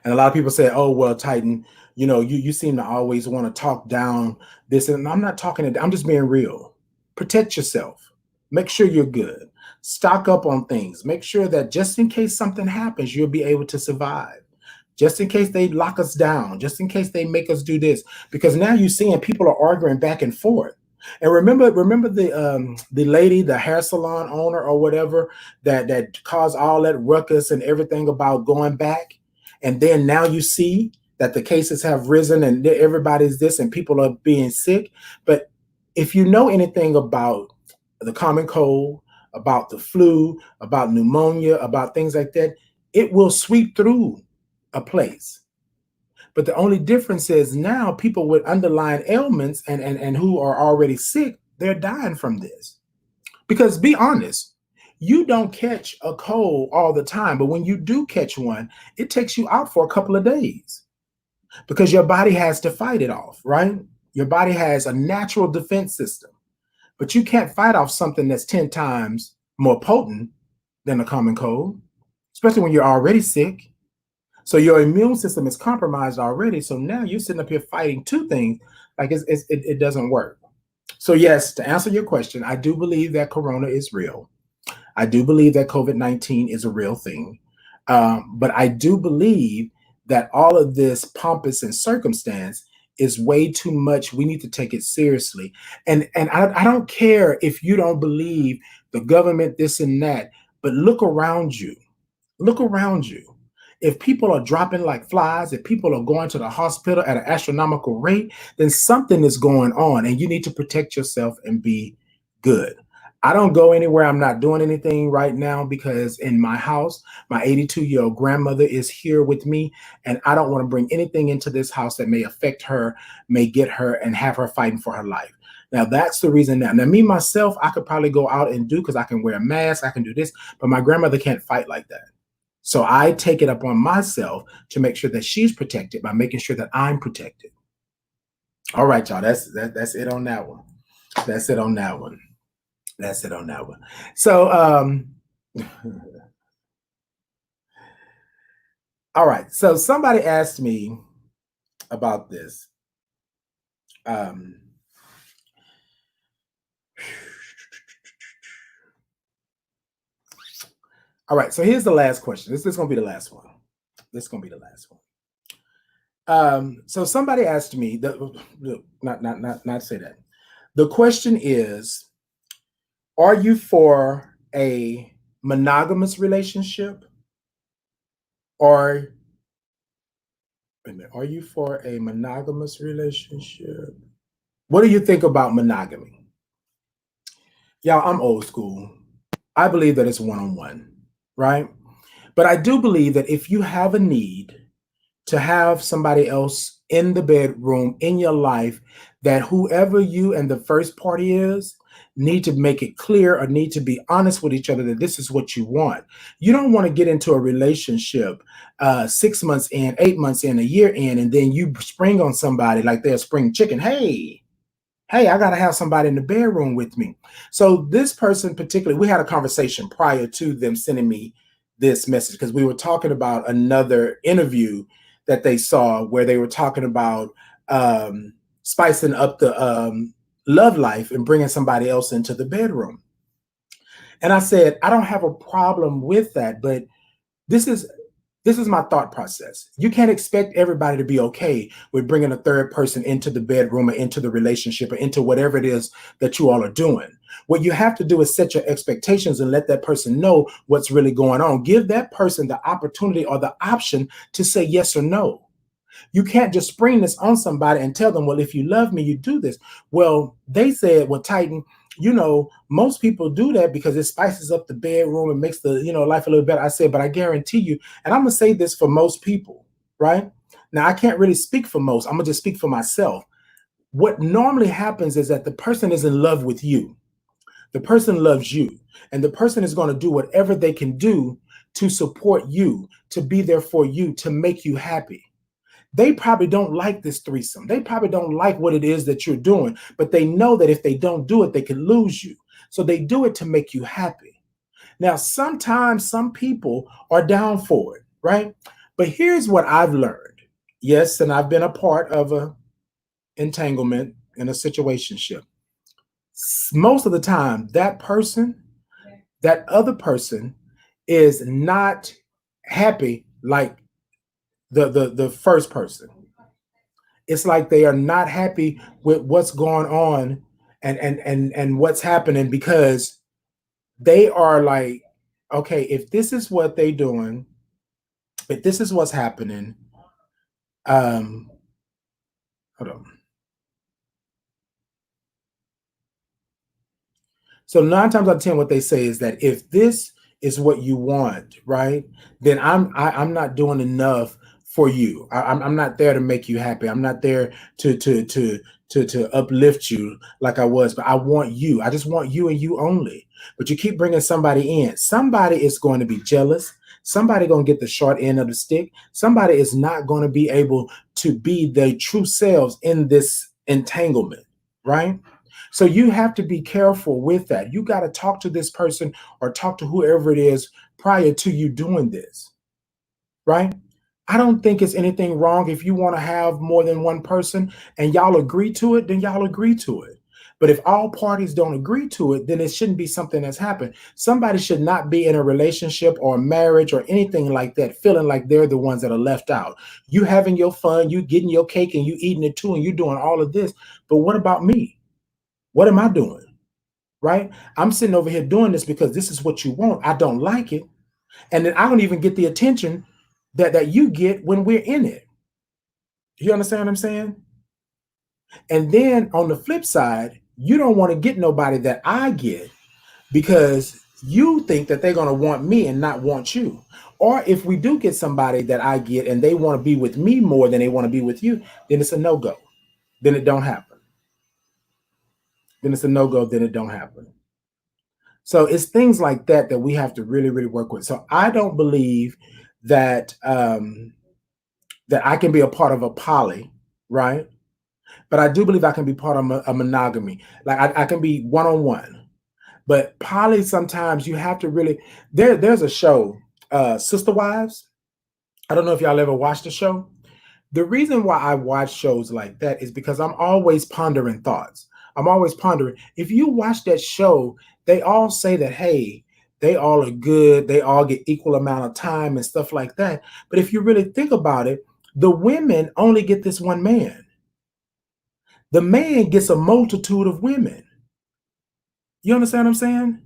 And a lot of people say, oh, well, Titan, you seem to always want to talk down this. And I'm not talking it. I'm just being real. Protect yourself. Make sure you're good. Stock up on things. Make sure that just in case something happens, you'll be able to survive. Just in case they lock us down, just in case they make us do this, because now you're seeing people are arguing back and forth. And remember the lady, the hair salon owner or whatever, that caused all that ruckus and everything about going back. And then now you see that the cases have risen and everybody's this and people are being sick. But if you know anything about the common cold, about the flu, about pneumonia, about things like that, it will sweep through a place. But the only difference is now people with underlying ailments and who are already sick, they're dying from this. Because be honest, you don't catch a cold all the time, but when you do catch one, it takes you out for a couple of days. because your body has to fight it off, right? Your body has a natural defense system, but you can't fight off something that's 10 times more potent than a common cold, especially when you're already sick. So your immune system is compromised already. So now you're sitting up here fighting two things. Like it doesn't work. So yes, to answer your question, I do believe that Corona is real. I do believe that COVID-19 is a real thing. But I do believe that all of this pompous and circumstance is way too much. We need to take it seriously. And I don't care if you don't believe the government, this and that, but look around you. Look around you. If people are dropping like flies, if people are going to the hospital at an astronomical rate, then something is going on and you need to protect yourself and be good. I don't go anywhere. I'm not doing anything right now because in my house, my 82-year-old grandmother is here with me, and I don't want to bring anything into this house that may affect her, may get her, and have her fighting for her life. Now, that's the reason now. Now, me, myself, I could probably go out and do because I can wear a mask, I can do this, but my grandmother can't fight like that. So I take it upon myself to make sure that she's protected by making sure that I'm protected. All right, y'all. That's it on that one. That's it on that one. That's it on that one. So all right. So somebody asked me about this. All right. So here's the last question. This is going to be the last one. This is going to be the last one. So somebody asked me not say that. The question is, are you for a monogamous relationship or are you for a monogamous relationship? What do you think about monogamy? Y'all, I'm old school. I believe that it's one-on-one, right? But I do believe that if you have a need to have somebody else in the bedroom in your life, that whoever you and the first party is need to make it clear or need to be honest with each other that this is what you want. You don't want to get into a relationship 6 months in, 8 months in, a year in, and then you spring on somebody like they're a spring chicken. Hey, I got to have somebody in the bedroom with me. So this person particularly, we had a conversation prior to them sending me this message because we were talking about another interview that they saw where they were talking about spicing up the love life and bringing somebody else into the bedroom. And I said, I don't have a problem with that, but this is my thought process. You can't expect everybody to be okay with bringing a third person into the bedroom or into the relationship or into whatever it is that you all are doing. What you have to do is set your expectations and let that person know what's really going on. Give that person the opportunity or the option to say yes or no. You can't just spring this on somebody and tell them, well, if you love me, you do this. Well, they said, well, Titan, most people do that because it spices up the bedroom and makes the, life a little better. I said, but I guarantee you, and I'm going to say this for most people, right? Now, I can't really speak for most. I'm going to just speak for myself. What normally happens is that the person is in love with you. The person loves you, and the person is going to do whatever they can do to support you, to be there for you, to make you happy. They probably don't like this threesome. They probably don't like what it is that you're doing, but they know that if they don't do it, they can lose you. So they do it to make you happy. Now, sometimes some people are down for it, right? But here's what I've learned. Yes, and I've been a part of a entanglement in a situationship. Most of the time, that other person is not happy like the first person. It's like they are not happy with what's going on and what's happening because they are like, okay, if this is what they're doing, if this is what's happening, hold on. So 9 times out of 10, what they say is that if this is what you want, right, then I'm not doing enough for you. I'm not there to make you happy. I'm not there to uplift you like I was, but I want you. I just want you and you only. But you keep bringing somebody in. Somebody is going to be jealous. Somebody gonna get the short end of the stick. Somebody is not going to be able to be their true selves in this entanglement, right? So you have to be careful with that. You got to talk to this person or talk to whoever it is prior to you doing this, right? I don't think it's anything wrong if you want to have more than one person and y'all agree to it, then y'all agree to it. But if all parties don't agree to it, then it shouldn't be something that's happened. Somebody should not be in a relationship or marriage or anything like that, feeling like they're the ones that are left out. You having your fun, you getting your cake and you eating it too, and you doing all of this. But what about me? What am I doing? Right? I'm sitting over here doing this because this is what you want. I don't like it. And then I don't even get the attention that you get when we're in it. You understand what I'm saying? And then on the flip side, you don't want to get nobody that I get because you think that they're going to want me and not want you. Or if we do get somebody that I get and they want to be with me more than they want to be with you, then it's a no-go. Then it don't happen. Then it's a no-go, then it don't happen. So it's things like that that we have to really, really work with. So I don't believe that that I can be a part of a poly, right? But I do believe I can be part of a monogamy. Like I can be one-on-one. But poly, sometimes you have to really. There's a show, Sister Wives. I don't know if y'all ever watched the show. The reason why I watch shows like that is because I'm always pondering thoughts. I'm always pondering. If you watch that show, they all say that, hey, they all are good. They all get equal amount of time and stuff like that. But if you really think about it, the women only get this one man. The man gets a multitude of women. You understand what I'm saying?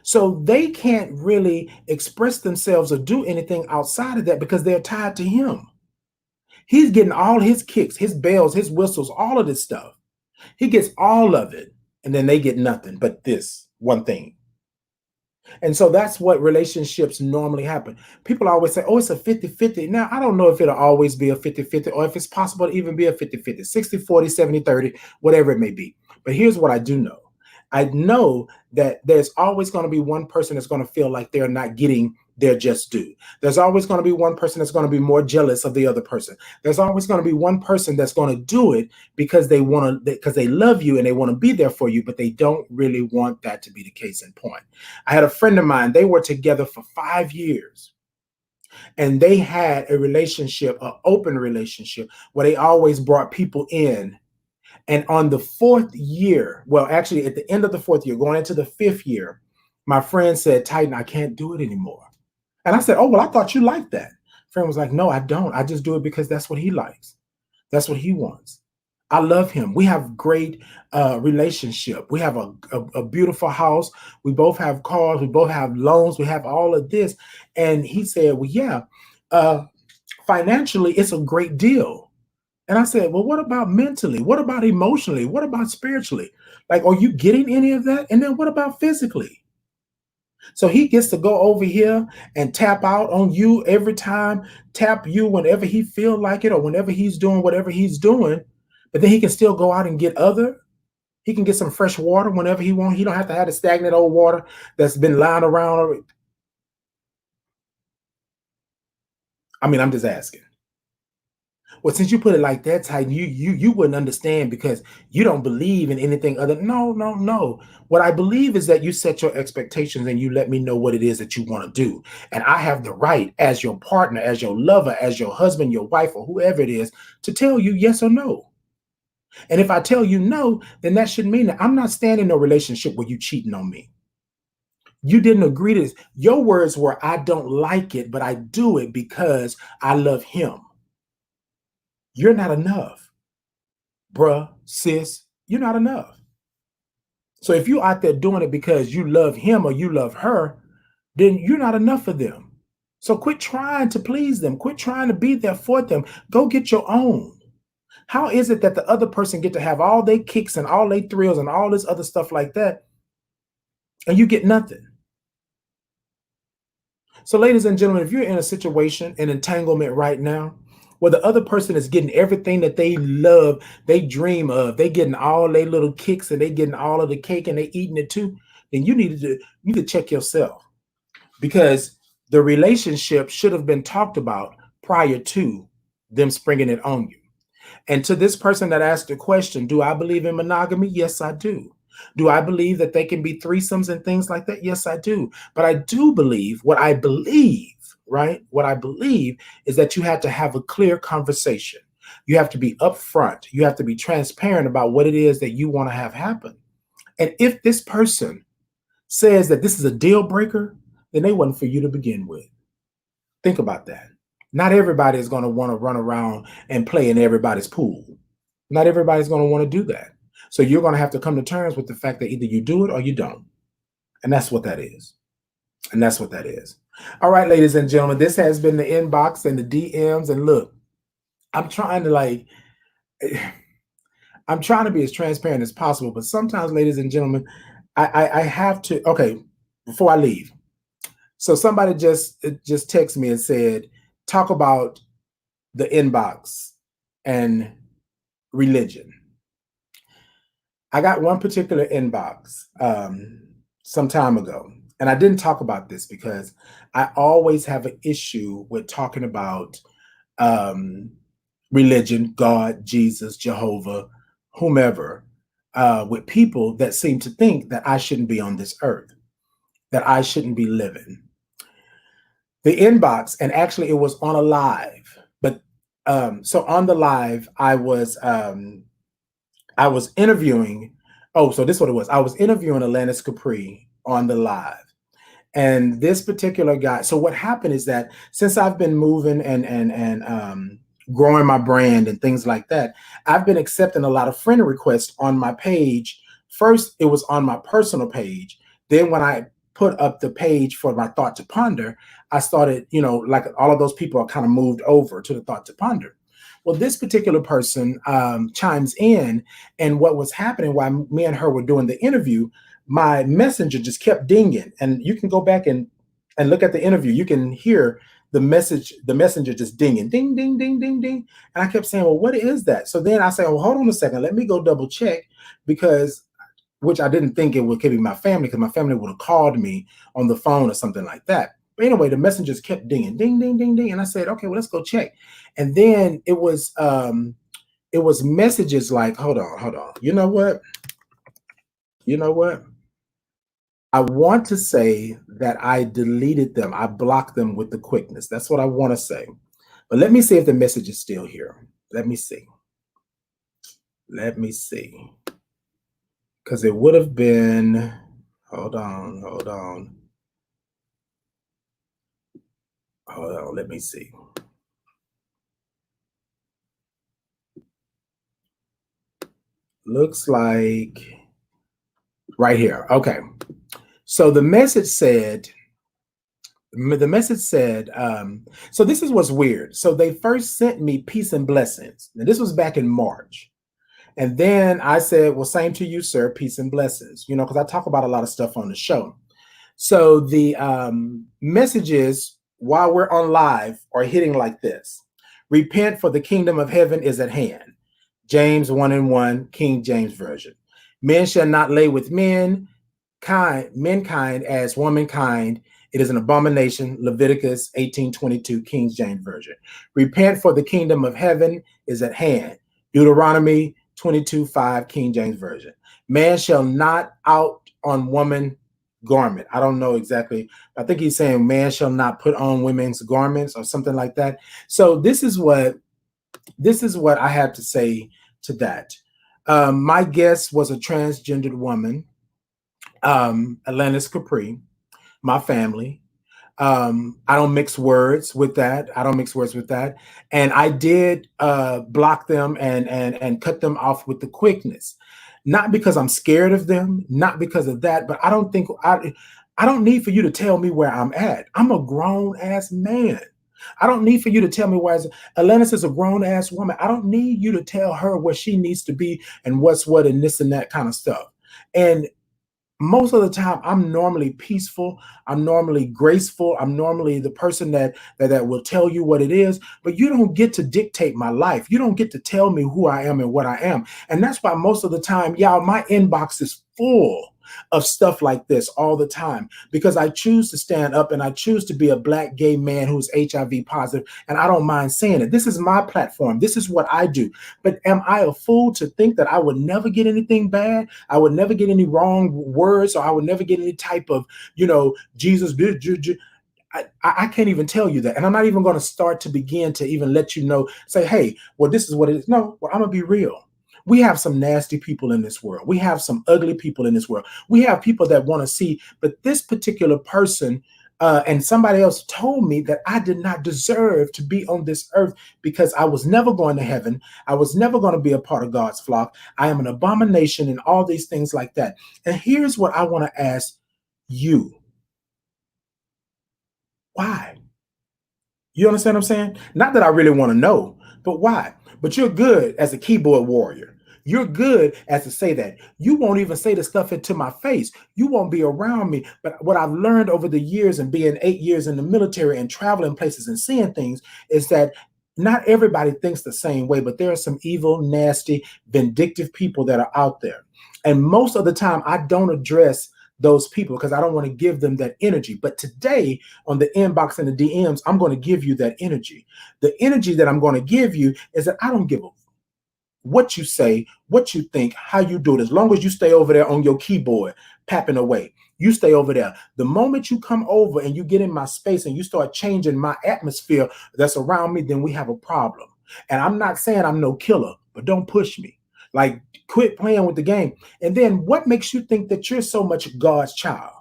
So they can't really express themselves or do anything outside of that because they're tied to him. He's getting all his kicks, his bells, his whistles, all of this stuff. He gets all of it. And then they get nothing but this one thing. And so that's what relationships normally happen. People always say, oh, it's a 50-50. Now, I don't know if it'll always be a 50-50 or if it's possible to even be a 50-50, 60-40, 70-30, whatever it may be. But here's what I do know. I know that there's always going to be one person that's going to feel like they're not getting their just due. There's always going to be one person that's going to be more jealous of the other person. There's always going to be one person that's going to do it because they want to, because they love you and they want to be there for you, but they don't really want that to be the case in point. I had a friend of mine, they were together for 5 years. And they had a relationship, an open relationship, where they always brought people in. And on the 4th year, well, actually at the end of the 4th year, going into the 5th year, my friend said, Titan, I can't do it anymore. And I said, oh, well, I thought you liked that. Friend was like, no, I don't. I just do it because that's what he likes. That's what he wants. I love him. We have great relationship. We have a beautiful house. We both have cars. We both have loans. We have all of this. And he said, well, yeah, financially, it's a great deal. And I said, well, what about mentally? What about emotionally? What about spiritually? Like, are you getting any of that? And then what about physically? So he gets to go over here and tap out on you every time, tap you whenever he feel like it or whenever he's doing whatever he's doing. But then he can still go out and get other. He can get some fresh water whenever he wants. He don't have to have the stagnant old water that's been lying around. I mean, I'm just asking. Well, since you put it like that, Titan, you wouldn't understand because you don't believe in anything other. No, no, no. What I believe is that you set your expectations and you let me know what it is that you want to do. And I have the right as your partner, as your lover, as your husband, your wife, or whoever it is, to tell you yes or no. And if I tell you no, then that should mean that I'm not standing in a relationship where you cheating on me. You didn't agree to this. Your words were, I don't like it, but I do it because I love him. You're not enough. Bruh, sis, you're not enough. So if you're out there doing it because you love him or you love her, then you're not enough for them. So quit trying to please them. Quit trying to be there for them. Go get your own. How is it that the other person get to have all their kicks and all their thrills and all this other stuff like that, and you get nothing? So, ladies and gentlemen, if you're in a situation, an entanglement right now, where the other person is getting everything that they love, they dream of, they getting all their little kicks and they getting all of the cake and they eating it too, then you need to check yourself because The relationship should have been talked about prior to them springing it on you. And to this person that asked the question, do I believe in monogamy? Yes, I do. Do I believe that they can be threesomes and things like that? Yes, I do. But I do believe right? What I believe is that you have to have a clear conversation. You have to be upfront. You have to be transparent about what it is that you want to have happen. And if this person says that this is a deal breaker, then they wasn't for you to begin with. Think about that. Not everybody is going to want to run around and play in everybody's pool. Not everybody's going to want to do that. So you're going to have to come to terms with the fact that either you do it or you don't. And that's what that is. And that's what that is. All right, ladies and gentlemen, this has been the inbox and the DMs. And look, I'm trying to I'm trying to be as transparent as possible. But sometimes, ladies and gentlemen, I have to. Okay, before I leave. So somebody just texted me and said, talk about the inbox and religion. I got one particular inbox some time ago, and I didn't talk about this because I always have an issue with talking about religion, God, Jesus, Jehovah, whomever, with people that seem to think that I shouldn't be on this earth, that I shouldn't be living. The inbox, and actually it was on a live, but so on the live, I was interviewing. Oh, so this is what it was. I was interviewing Atlantis Capri on the live. And this particular guy, so what happened is that since I've been moving and growing my brand and things like that, I've been accepting a lot of friend requests on my page. First, it was on my personal page. Then when I put up the page for my Thought to Ponder, I started, like all of those people are kind of moved over to the Thought to Ponder. Well, this particular person chimes in, and what was happening while me and her were doing the interview, my messenger just kept dinging. And you can go back and look at the interview. You can hear the messenger just dinging, ding, ding, ding, ding, ding. And I kept saying, well, what is that? So then I say, oh, hold on a second. Let me go double check, because which I didn't think it could be my family, because my family would have called me on the phone or something like that. But anyway, the messengers kept dinging, ding, ding, ding, ding. And I said, okay, well, let's go check. And then it was messages like, hold on. You know what? I want to say that I deleted them. I blocked them with the quickness. That's what I want to say. But let me see if the message is still here. Let me see. Because it would have been, hold on. Let me see. Looks like right here. Okay. So the message said, so this is what's weird. So they first sent me peace and blessings. And this was back in March. And then I said, well, same to you, sir, peace and blessings, because I talk about a lot of stuff on the show. So the messages while we're on live are hitting like this. Repent, for the kingdom of heaven is at hand. James 1:1, King James Version. Men shall not lay with mankind as womankind. It is an abomination. Leviticus 18:22, King James Version. Repent, for the kingdom of heaven is at hand. Deuteronomy 22:5, King James Version. Man shall not out on woman garment. I don't know exactly. I think he's saying man shall not put on women's garments or something like that. So this is what I have to say to that. My guest was a transgendered woman, Atlantis Capri, my family. I don't mix words with that. And I did block them and cut them off with the quickness. Not because I'm scared of them, not because of that, but I don't need for you to tell me where I'm at. I'm a grown ass man. I don't need for you to tell me where Atlantis is a grown ass woman. I don't need you to tell her where she needs to be and what's what and this and that kind of stuff. And most of the time, I'm normally peaceful. I'm normally graceful. I'm normally the person that will tell you what it is. But you don't get to dictate my life. You don't get to tell me who I am and what I am. And that's why most of the time, y'all, my inbox is full of stuff like this all the time because I choose to stand up and I choose to be a black gay man who's HIV positive, and I don't mind saying it. This is my platform. This is what I do. But am I a fool to think that I would never get anything bad? I would never get any wrong words, or I would never get any type of, Jesus. I can't even tell you that. And I'm not even going to start to begin to even let you know, say, hey, well, this is what it is. No, well, I'm going to be real. We have some nasty people in this world. We have some ugly people in this world. We have people that want to see, but this particular person, and somebody else told me that I did not deserve to be on this earth because I was never going to heaven. I was never going to be a part of God's flock. I am an abomination and all these things like that. And here's what I want to ask you. Why? You understand what I'm saying? Not that I really want to know, but why? But you're good as a keyboard warrior. You're good as to say that. You won't even say the stuff into my face. You won't be around me. But what I've learned over the years and being 8 years in the military and traveling places and seeing things is that not everybody thinks the same way, but there are some evil, nasty, vindictive people that are out there. And most of the time, I don't address those people because I don't want to give them that energy. But today on the inbox and the DMs, I'm going to give you that energy. The energy that I'm going to give you is that I don't give a what you say, what you think, how you do it. As long as you stay over there on your keyboard, papping away, you stay over there. The moment you come over and you get in my space and you start changing my atmosphere that's around me, then we have a problem. And I'm not saying I'm no killer, but don't push me. Like, quit playing with the game. And then what makes you think that you're so much God's child?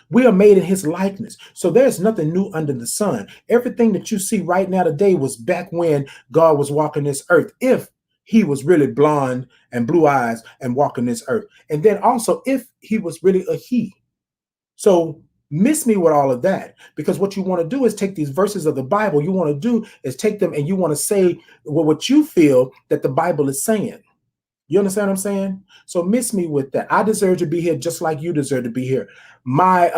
We are made in his likeness. So there's nothing new under the sun. Everything that you see right now today was back when God was walking this earth. If he was really blonde and blue eyes and walking this earth. And then also if he was really a he. So miss me with all of that, because what you want to do is take these verses of the Bible. You want to do is take them and you want to say what you feel that the Bible is saying. You understand what I'm saying? So miss me with that. I deserve to be here just like you deserve to be here. My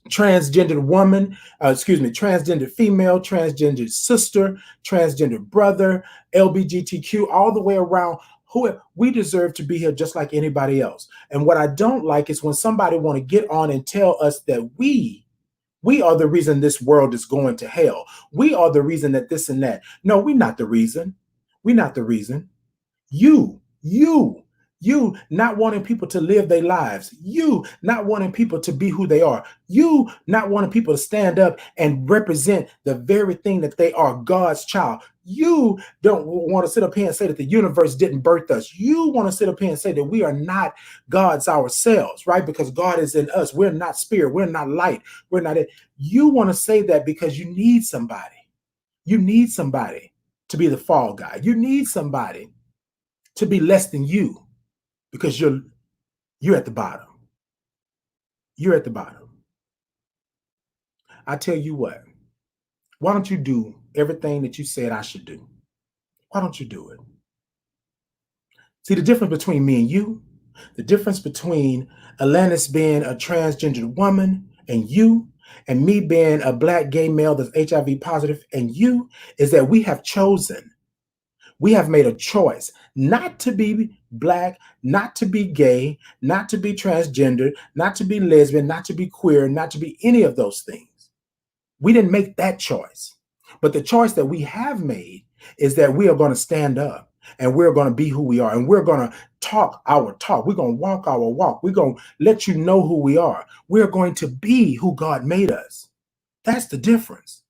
transgender woman, transgender female, transgender sister, transgender brother, LBGTQ, all the way around. Who we deserve to be here just like anybody else. And what I don't like is when somebody want to get on and tell us that we are the reason this world is going to hell. We are the reason that this and that. No, we're not the reason. We're not the reason. You not wanting people to live their lives. You not wanting people to be who they are. You not wanting people to stand up and represent the very thing that they are, God's child. You don't want to sit up here and say that the universe didn't birth us. You want to sit up here and say that we are not God's ourselves, right? Because God is in us. We're not spirit. We're not light. We're not it. You want to say that because you need somebody. You need somebody to be the fall guy. You need somebody to be less than you because you're at the bottom. You're at the bottom. I tell you what, why don't you do everything that you said I should do? Why don't you do it? See the difference between me and you, the difference between Alanis being a transgender woman and you, and me being a black gay male that's HIV positive and you, is that we have chosen. We have made a choice not to be black, not to be gay, not to be transgender, not to be lesbian, not to be queer, not to be any of those things. We didn't make that choice. But the choice that we have made is that we are going to stand up and we're going to be who we are, and we're going to talk our talk. We're going to walk our walk. We're going to let you know who we are. We're going to be who God made us. That's the difference.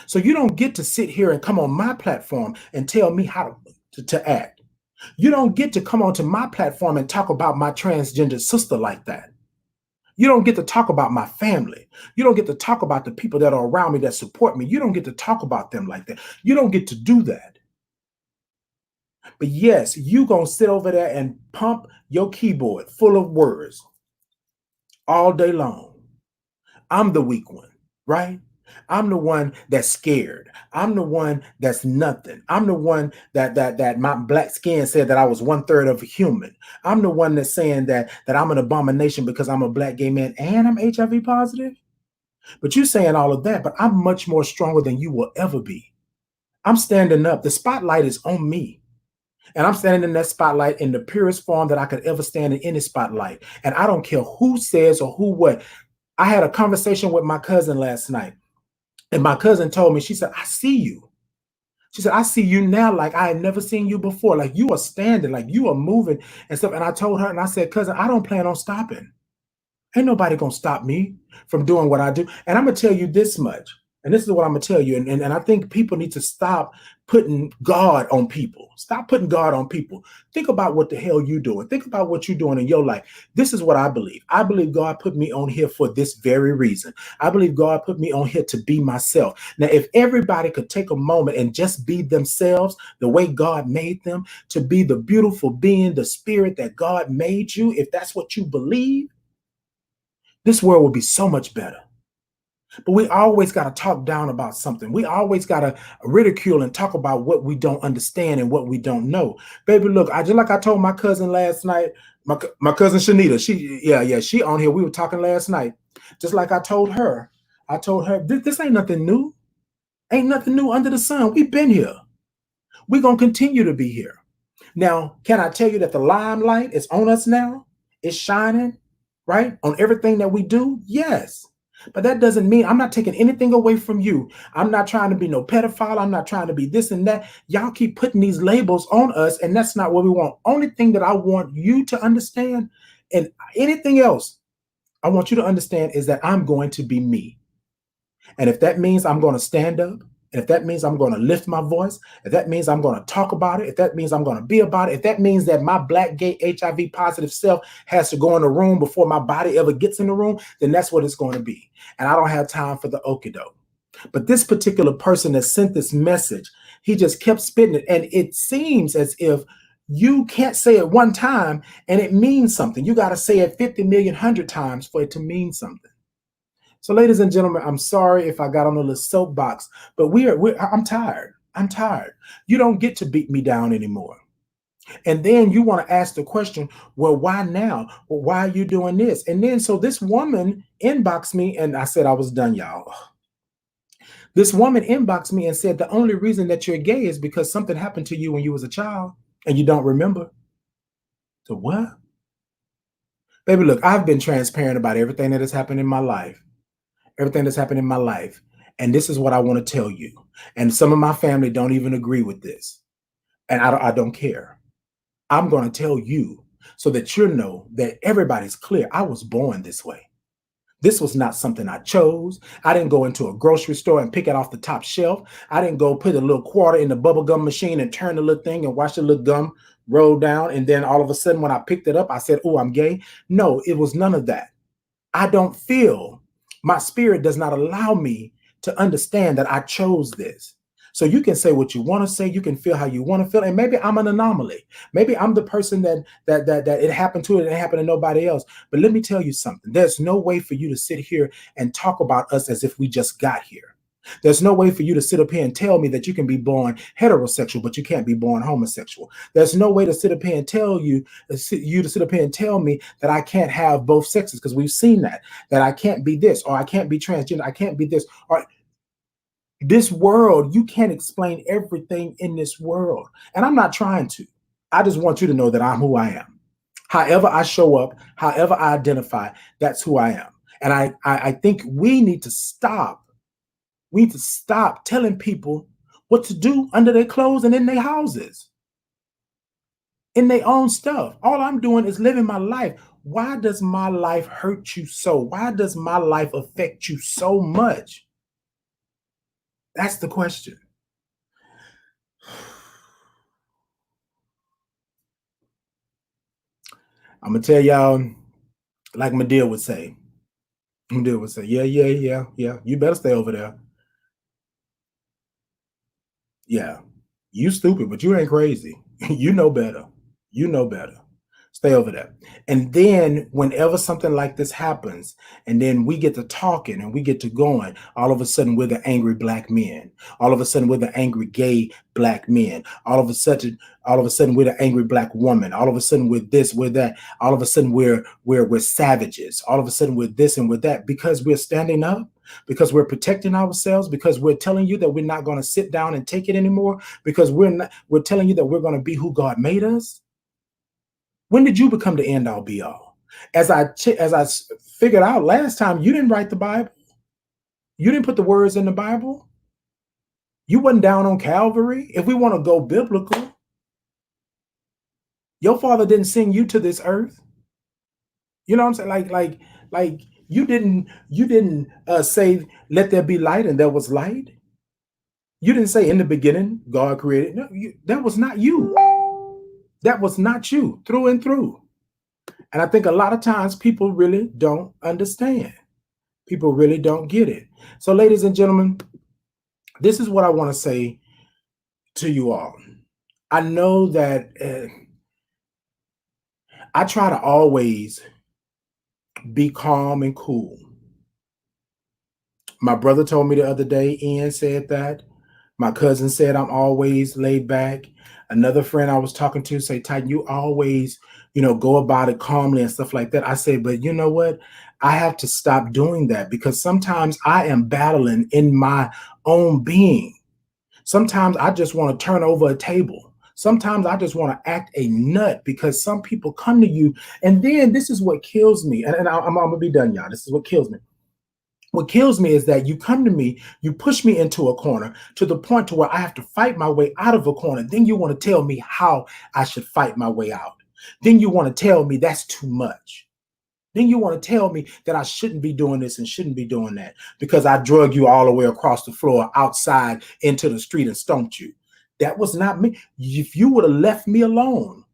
So you don't get to sit here and come on my platform and tell me how to act. You don't get to come onto my platform and talk about my transgender sister like that. You don't get to talk about my family. You don't get to talk about the people that are around me that support me. You don't get to talk about them like that. You don't get to do that. But yes, you gonna sit over there and pump your keyboard full of words all day long. I'm the weak one, right? I'm the one that's scared. I'm the one that's nothing. I'm the one that my black skin said that I was 1/3 of a human. I'm the one that's saying that I'm an abomination because I'm a black gay man and I'm HIV positive. But you're saying all of that, but I'm much more stronger than you will ever be. I'm standing up. The spotlight is on me. And I'm standing in that spotlight in the purest form that I could ever stand in any spotlight. And I don't care who says or who what. I had a conversation with my cousin last night, and my cousin told me, she said, I see you. She said, I see you now like I had never seen you before. Like you are standing, like you are moving and stuff. And I told her, and I said, cousin, I don't plan on stopping. Ain't nobody gonna stop me from doing what I do. And I'm gonna tell you this much, and this is what I'm gonna tell you. And I think people need to stop putting God on people. Stop putting God on people. Think about what the hell you're doing. Think about what you're doing in your life. This is what I believe. I believe God put me on here for this very reason. I believe God put me on here to be myself. Now, if everybody could take a moment and just be themselves the way God made them, to be the beautiful being, the spirit that God made you, if that's what you believe, this world would be so much better. But we always got to talk down about something. We always got to ridicule and talk about what we don't understand and what we don't know. Baby, look, I just like I told my cousin last night, my cousin Shanita, she on here. We were talking last night. Just like I told her, this ain't nothing new. Ain't nothing new under the sun. We've been here. We're going to continue to be here. Now, can I tell you that the limelight is on us now? It's shining, right? On everything that we do? Yes. But that doesn't mean I'm not taking anything away from you. I'm not trying to be no pedophile. I'm not trying to be this and that. Y'all keep putting these labels on us, and that's not what we want. Only thing that I want you to understand, and anything else I want you to understand, is that I'm going to be me. And if that means I'm going to stand up, and if that means I'm going to lift my voice, if that means I'm going to talk about it, if that means I'm going to be about it, if that means that my black, gay, HIV positive self has to go in the room before my body ever gets in the room, then that's what it's going to be. And I don't have time for the okie doke. But this particular person that sent this message, he just kept spitting it. And it seems as if you can't say it one time and it means something. You got to say it 50 million, 100 times for it to mean something. So, ladies and gentlemen, I'm sorry if I got on a little soapbox, but I'm tired. I'm tired. You don't get to beat me down anymore. And then you want to ask the question, well, why now? Well, why are you doing this? And then so this woman inboxed me, and I said I was done, y'all. This woman inboxed me and said the only reason that you're gay is because something happened to you when you was a child and you don't remember. So what? Baby, look, I've been transparent about everything that has happened in my life. Everything that's happened in my life. And this is what I want to tell you. And some of my family don't even agree with this. And I don't care. I'm going to tell you so that you know that everybody's clear. I was born this way. This was not something I chose. I didn't go into a grocery store and pick it off the top shelf. I didn't go put a little quarter in the bubble gum machine and turn the little thing and watch the little gum roll down. And then all of a sudden, when I picked it up, I said, oh, I'm gay. No, it was none of that. I don't feel, my spirit does not allow me to understand that I chose this. So you can say what you want to say, you can feel how you want to feel, and maybe I'm an anomaly. Maybe I'm the person that it happened to, it happened to nobody else. But let me tell you something. There's no way for you to sit here and talk about us as if we just got here. There's no way for you to sit up here and tell me that you can be born heterosexual, but you can't be born homosexual. There's no way to sit up here and tell you to sit up here and tell me that I can't have both sexes, because we've seen that I can't be this, or I can't be transgender, I can't be this, or this world. You can't explain everything in this world. And I'm not trying to. I just want you to know that I'm who I am. However I show up, however I identify, that's who I am. And I think we need to stop. We need to stop telling people what to do under their clothes and in their houses, in their own stuff. All I'm doing is living my life. Why does my life hurt you so? Why does my life affect you so much? That's the question. I'm gonna tell y'all, like Madea would say. Madea would say, yeah. You better stay over there. Yeah, you stupid, but you ain't crazy. You know better. You know better. Stay over there. And then whenever something like this happens, and then we get to talking and we get to going, all of a sudden we're the angry black men. All of a sudden we're the angry gay black men. All of a sudden we're the angry black woman. All of a sudden we're this, we're that. All of a sudden we're savages. All of a sudden we're this and we're that because we're standing up, because we're protecting ourselves, because we're telling you that we're not going to sit down and take it anymore, because we're telling you that we're going to be who God made us. When did you become the end all be all? As I figured out last time, you didn't write the Bible. You didn't put the words in the Bible. You wasn't down on Calvary. If we want to go biblical, your father didn't send you to this earth. You know what I'm saying? Like you didn't say, "Let there be light," and there was light. You didn't say, "In the beginning, God created." No, that was not you. That was not you through and through. And I think a lot of times people really don't understand. People really don't get it. So, ladies and gentlemen, this is what I want to say to you all. I know that I try to always be calm and cool. My brother told me the other day, Ian said that. My cousin said I'm always laid back. Another friend I was talking to say, Titan, you always, go about it calmly and stuff like that. I say, but you know what? I have to stop doing that because sometimes I am battling in my own being. Sometimes I just want to turn over a table. Sometimes I just want to act a nut because some people come to you. And then this is what kills me. And I'm going to be done, y'all. This is what kills me. What kills me is that you come to me, you push me into a corner to the point to where I have to fight my way out of a corner. Then you want to tell me how I should fight my way out. Then you want to tell me that's too much. Then you want to tell me that I shouldn't be doing this and shouldn't be doing that because I drug you all the way across the floor outside into the street and stomped you. That was not me. If you would have left me alone,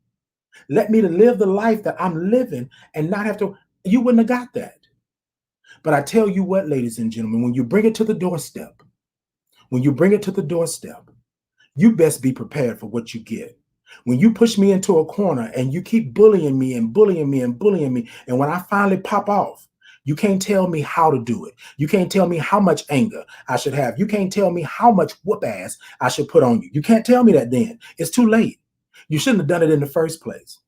let me to live the life that I'm living and not have to, you wouldn't have got that. But I tell you what, ladies and gentlemen, when you bring it to the doorstep, you best be prepared for what you get. When you push me into a corner and you keep bullying me and bullying me and bullying me, and when I finally pop off, you can't tell me how to do it. You can't tell me how much anger I should have. You can't tell me how much whoop ass I should put on you. You can't tell me that then. It's too late. You shouldn't have done it in the first place.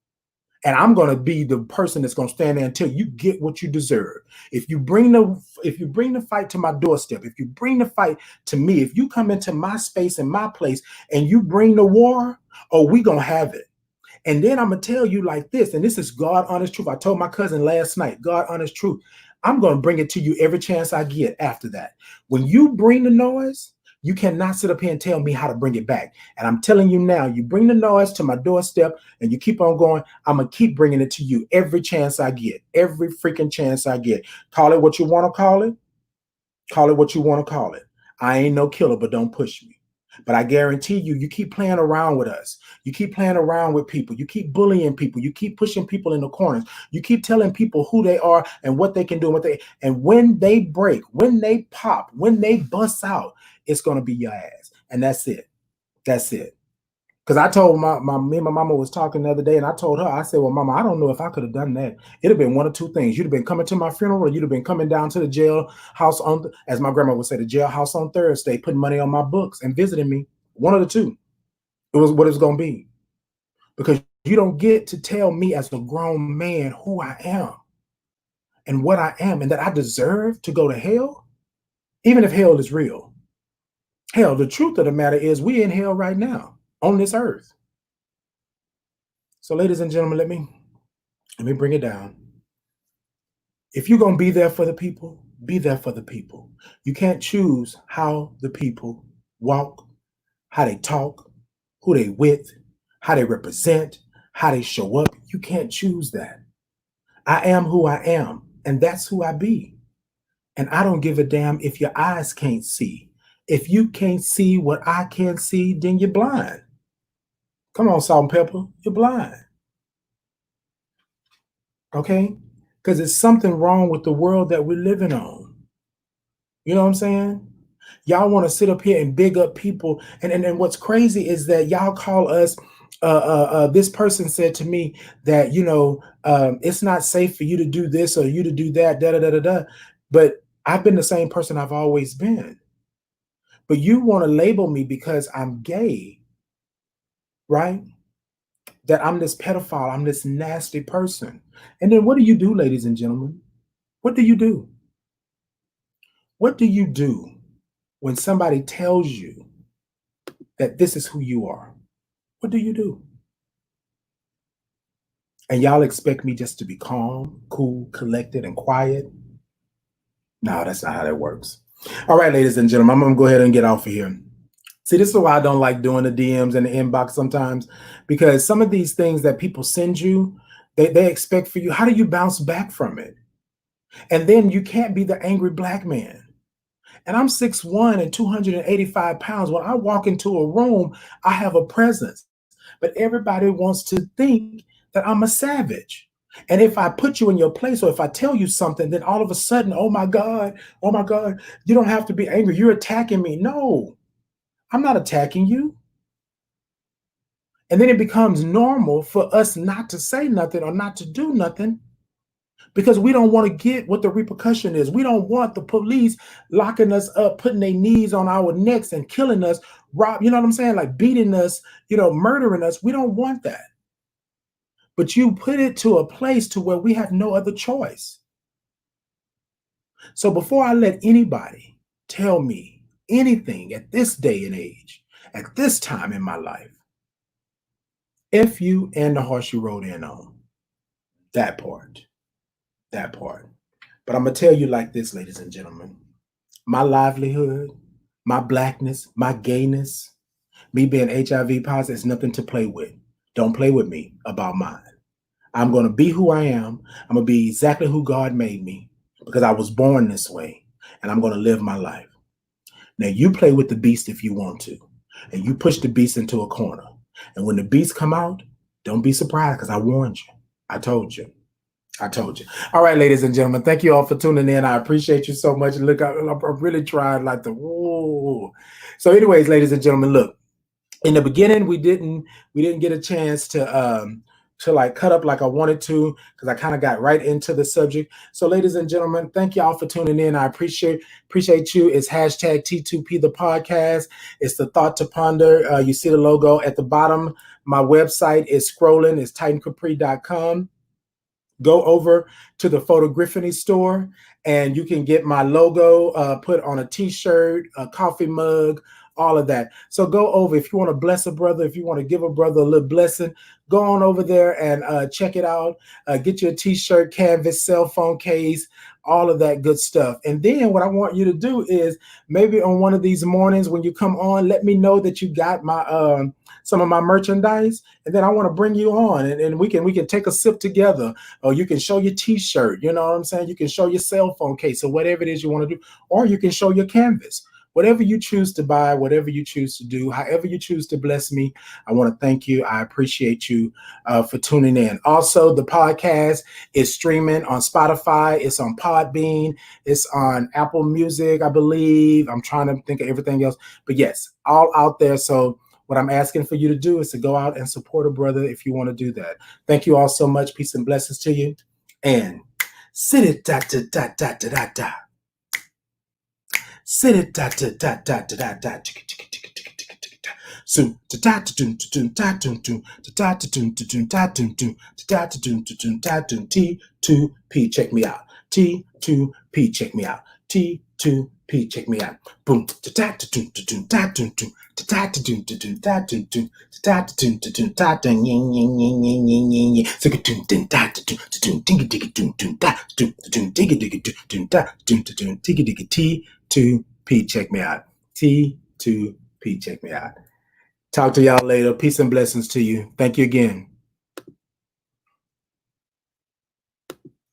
And I'm going to be the person that's going to stand there until you get what you deserve. If you bring the fight to my doorstep, if you bring the fight to me, if you come into my space and my place and you bring the war, oh, we going to have it. And then I'm going to tell you like this, and this is God honest truth. I told my cousin last night, God honest truth. I'm going to bring it to you every chance I get after that. When you bring the noise, you cannot sit up here and tell me how to bring it back. And I'm telling you now, you bring the noise to my doorstep and you keep on going, I'm going to keep bringing it to you every chance I get, every freaking chance I get. Call it what you want to call it. Call it what you want to call it. I ain't no killer, but don't push me. But I guarantee you, you keep playing around with us. You keep playing around with people. You keep bullying people. You keep pushing people in the corners. You keep telling people who they are and what they can do. And when they break, when they pop, when they bust out, it's going to be your ass. And that's it. That's it. Because I told me and my mama was talking the other day, and I told her, I said, well, mama, I don't know if I could have done that. It'd have been one of two things. You'd have been coming to my funeral, or you'd have been coming down to the jailhouse as my grandma would say, the jailhouse on Thursday, putting money on my books and visiting me. One of the two. It was what it's going to be. Because you don't get to tell me as a grown man who I am and what I am and that I deserve to go to hell, even if hell is real. Hell, the truth of the matter is we in hell right now on this earth. So, ladies and gentlemen, let me bring it down. If you're going to be there for the people, be there for the people. You can't choose how the people walk, how they talk, who they with, how they represent, how they show up. You can't choose that. I am who I am, and that's who I be. And I don't give a damn if your eyes can't see. If you can't see what I can see, then you're blind. Come on, salt and pepper, you're blind. Okay? Because there's something wrong with the world that we're living on. You know what I'm saying? Y'all want to sit up here and big up people. And what's crazy is that y'all call us This person said to me that, it's not safe for you to do this or you to do that, da da da da da. But I've been the same person I've always been. But you want to label me because I'm gay, right? That I'm this pedophile, I'm this nasty person. And then what do you do, ladies and gentlemen? What do you do? What do you do when somebody tells you that this is who you are? What do you do? And y'all expect me just to be calm, cool, collected, and quiet? No, that's not how that works. All right, ladies and gentlemen, I'm going to go ahead and get off of here. See, this is why I don't like doing the DMs and the inbox sometimes, because some of these things that people send you, they expect for you. How do you bounce back from it? And then you can't be the angry black man. And I'm 6'1" and 285 pounds. When I walk into a room, I have a presence. But everybody wants to think that I'm a savage. And if I put you in your place or if I tell you something, then all of a sudden, oh my God, you don't have to be angry. You're attacking me. No, I'm not attacking you. And then it becomes normal for us not to say nothing or not to do nothing because we don't want to get what the repercussion is. We don't want the police locking us up, putting their knees on our necks and killing us, you know what I'm saying? Like beating us, murdering us. We don't want that. But you put it to a place to where we have no other choice. So before I let anybody tell me anything at this day and age, at this time in my life, F you and the horse you rode in on. That part. But I'm going to tell you like this, ladies and gentlemen. My livelihood, my blackness, my gayness, me being HIV positive is nothing to play with. Don't play with me about mine. I'm going to be who I am. I'm going to be exactly who God made me because I was born this way, and I'm going to live my life. Now, you play with the beast if you want to, and you push the beast into a corner. And when the beasts come out, don't be surprised because I warned you. I told you. All right, ladies and gentlemen, thank you all for tuning in. I appreciate you so much. Look, I really tried like the whoa. So anyways, ladies and gentlemen, look, in the beginning, we didn't get a chance to like cut up like I wanted to because I kind of got right into the subject. So ladies and gentlemen, thank y'all for tuning in. I appreciate you. It's hashtag T2P the podcast. It's the thought to ponder. You see the logo at the bottom. My website is scrolling. It's TitanCapri.com. Go over to the Photogriffany store and you can get my logo put on a t-shirt, a coffee mug, all of that. So go over. If you want to bless a brother, if you want to give a brother a little blessing, go on over there and check it out. Get you a t-shirt, canvas, cell phone case, all of that good stuff. And then what I want you to do is maybe on one of these mornings when you come on, let me know that you got my some of my merchandise, and then I want to bring you on and we can take a sip together, or you can show your t-shirt, you know what I'm saying? You can show your cell phone case or whatever it is you want to do, or you can show your canvas. Whatever you choose to buy, whatever you choose to do, however you choose to bless me, I want to thank you. I appreciate you for tuning in. Also, the podcast is streaming on Spotify. It's on Podbean. It's on Apple Music, I believe. I'm trying to think of everything else. But yes, all out there. So what I'm asking for you to do is to go out and support a brother if you want to do that. Thank you all so much. Peace and blessings to you. And sit it da da da da da da da. Sit it da da da da da da da. So da da da da da da da da T2P. Check me out. T2P. Check me out. T2P. Check me out. Boom. T2P. Check me out. T2P. Check me out. Talk to y'all later. Peace and blessings to you. Thank you again.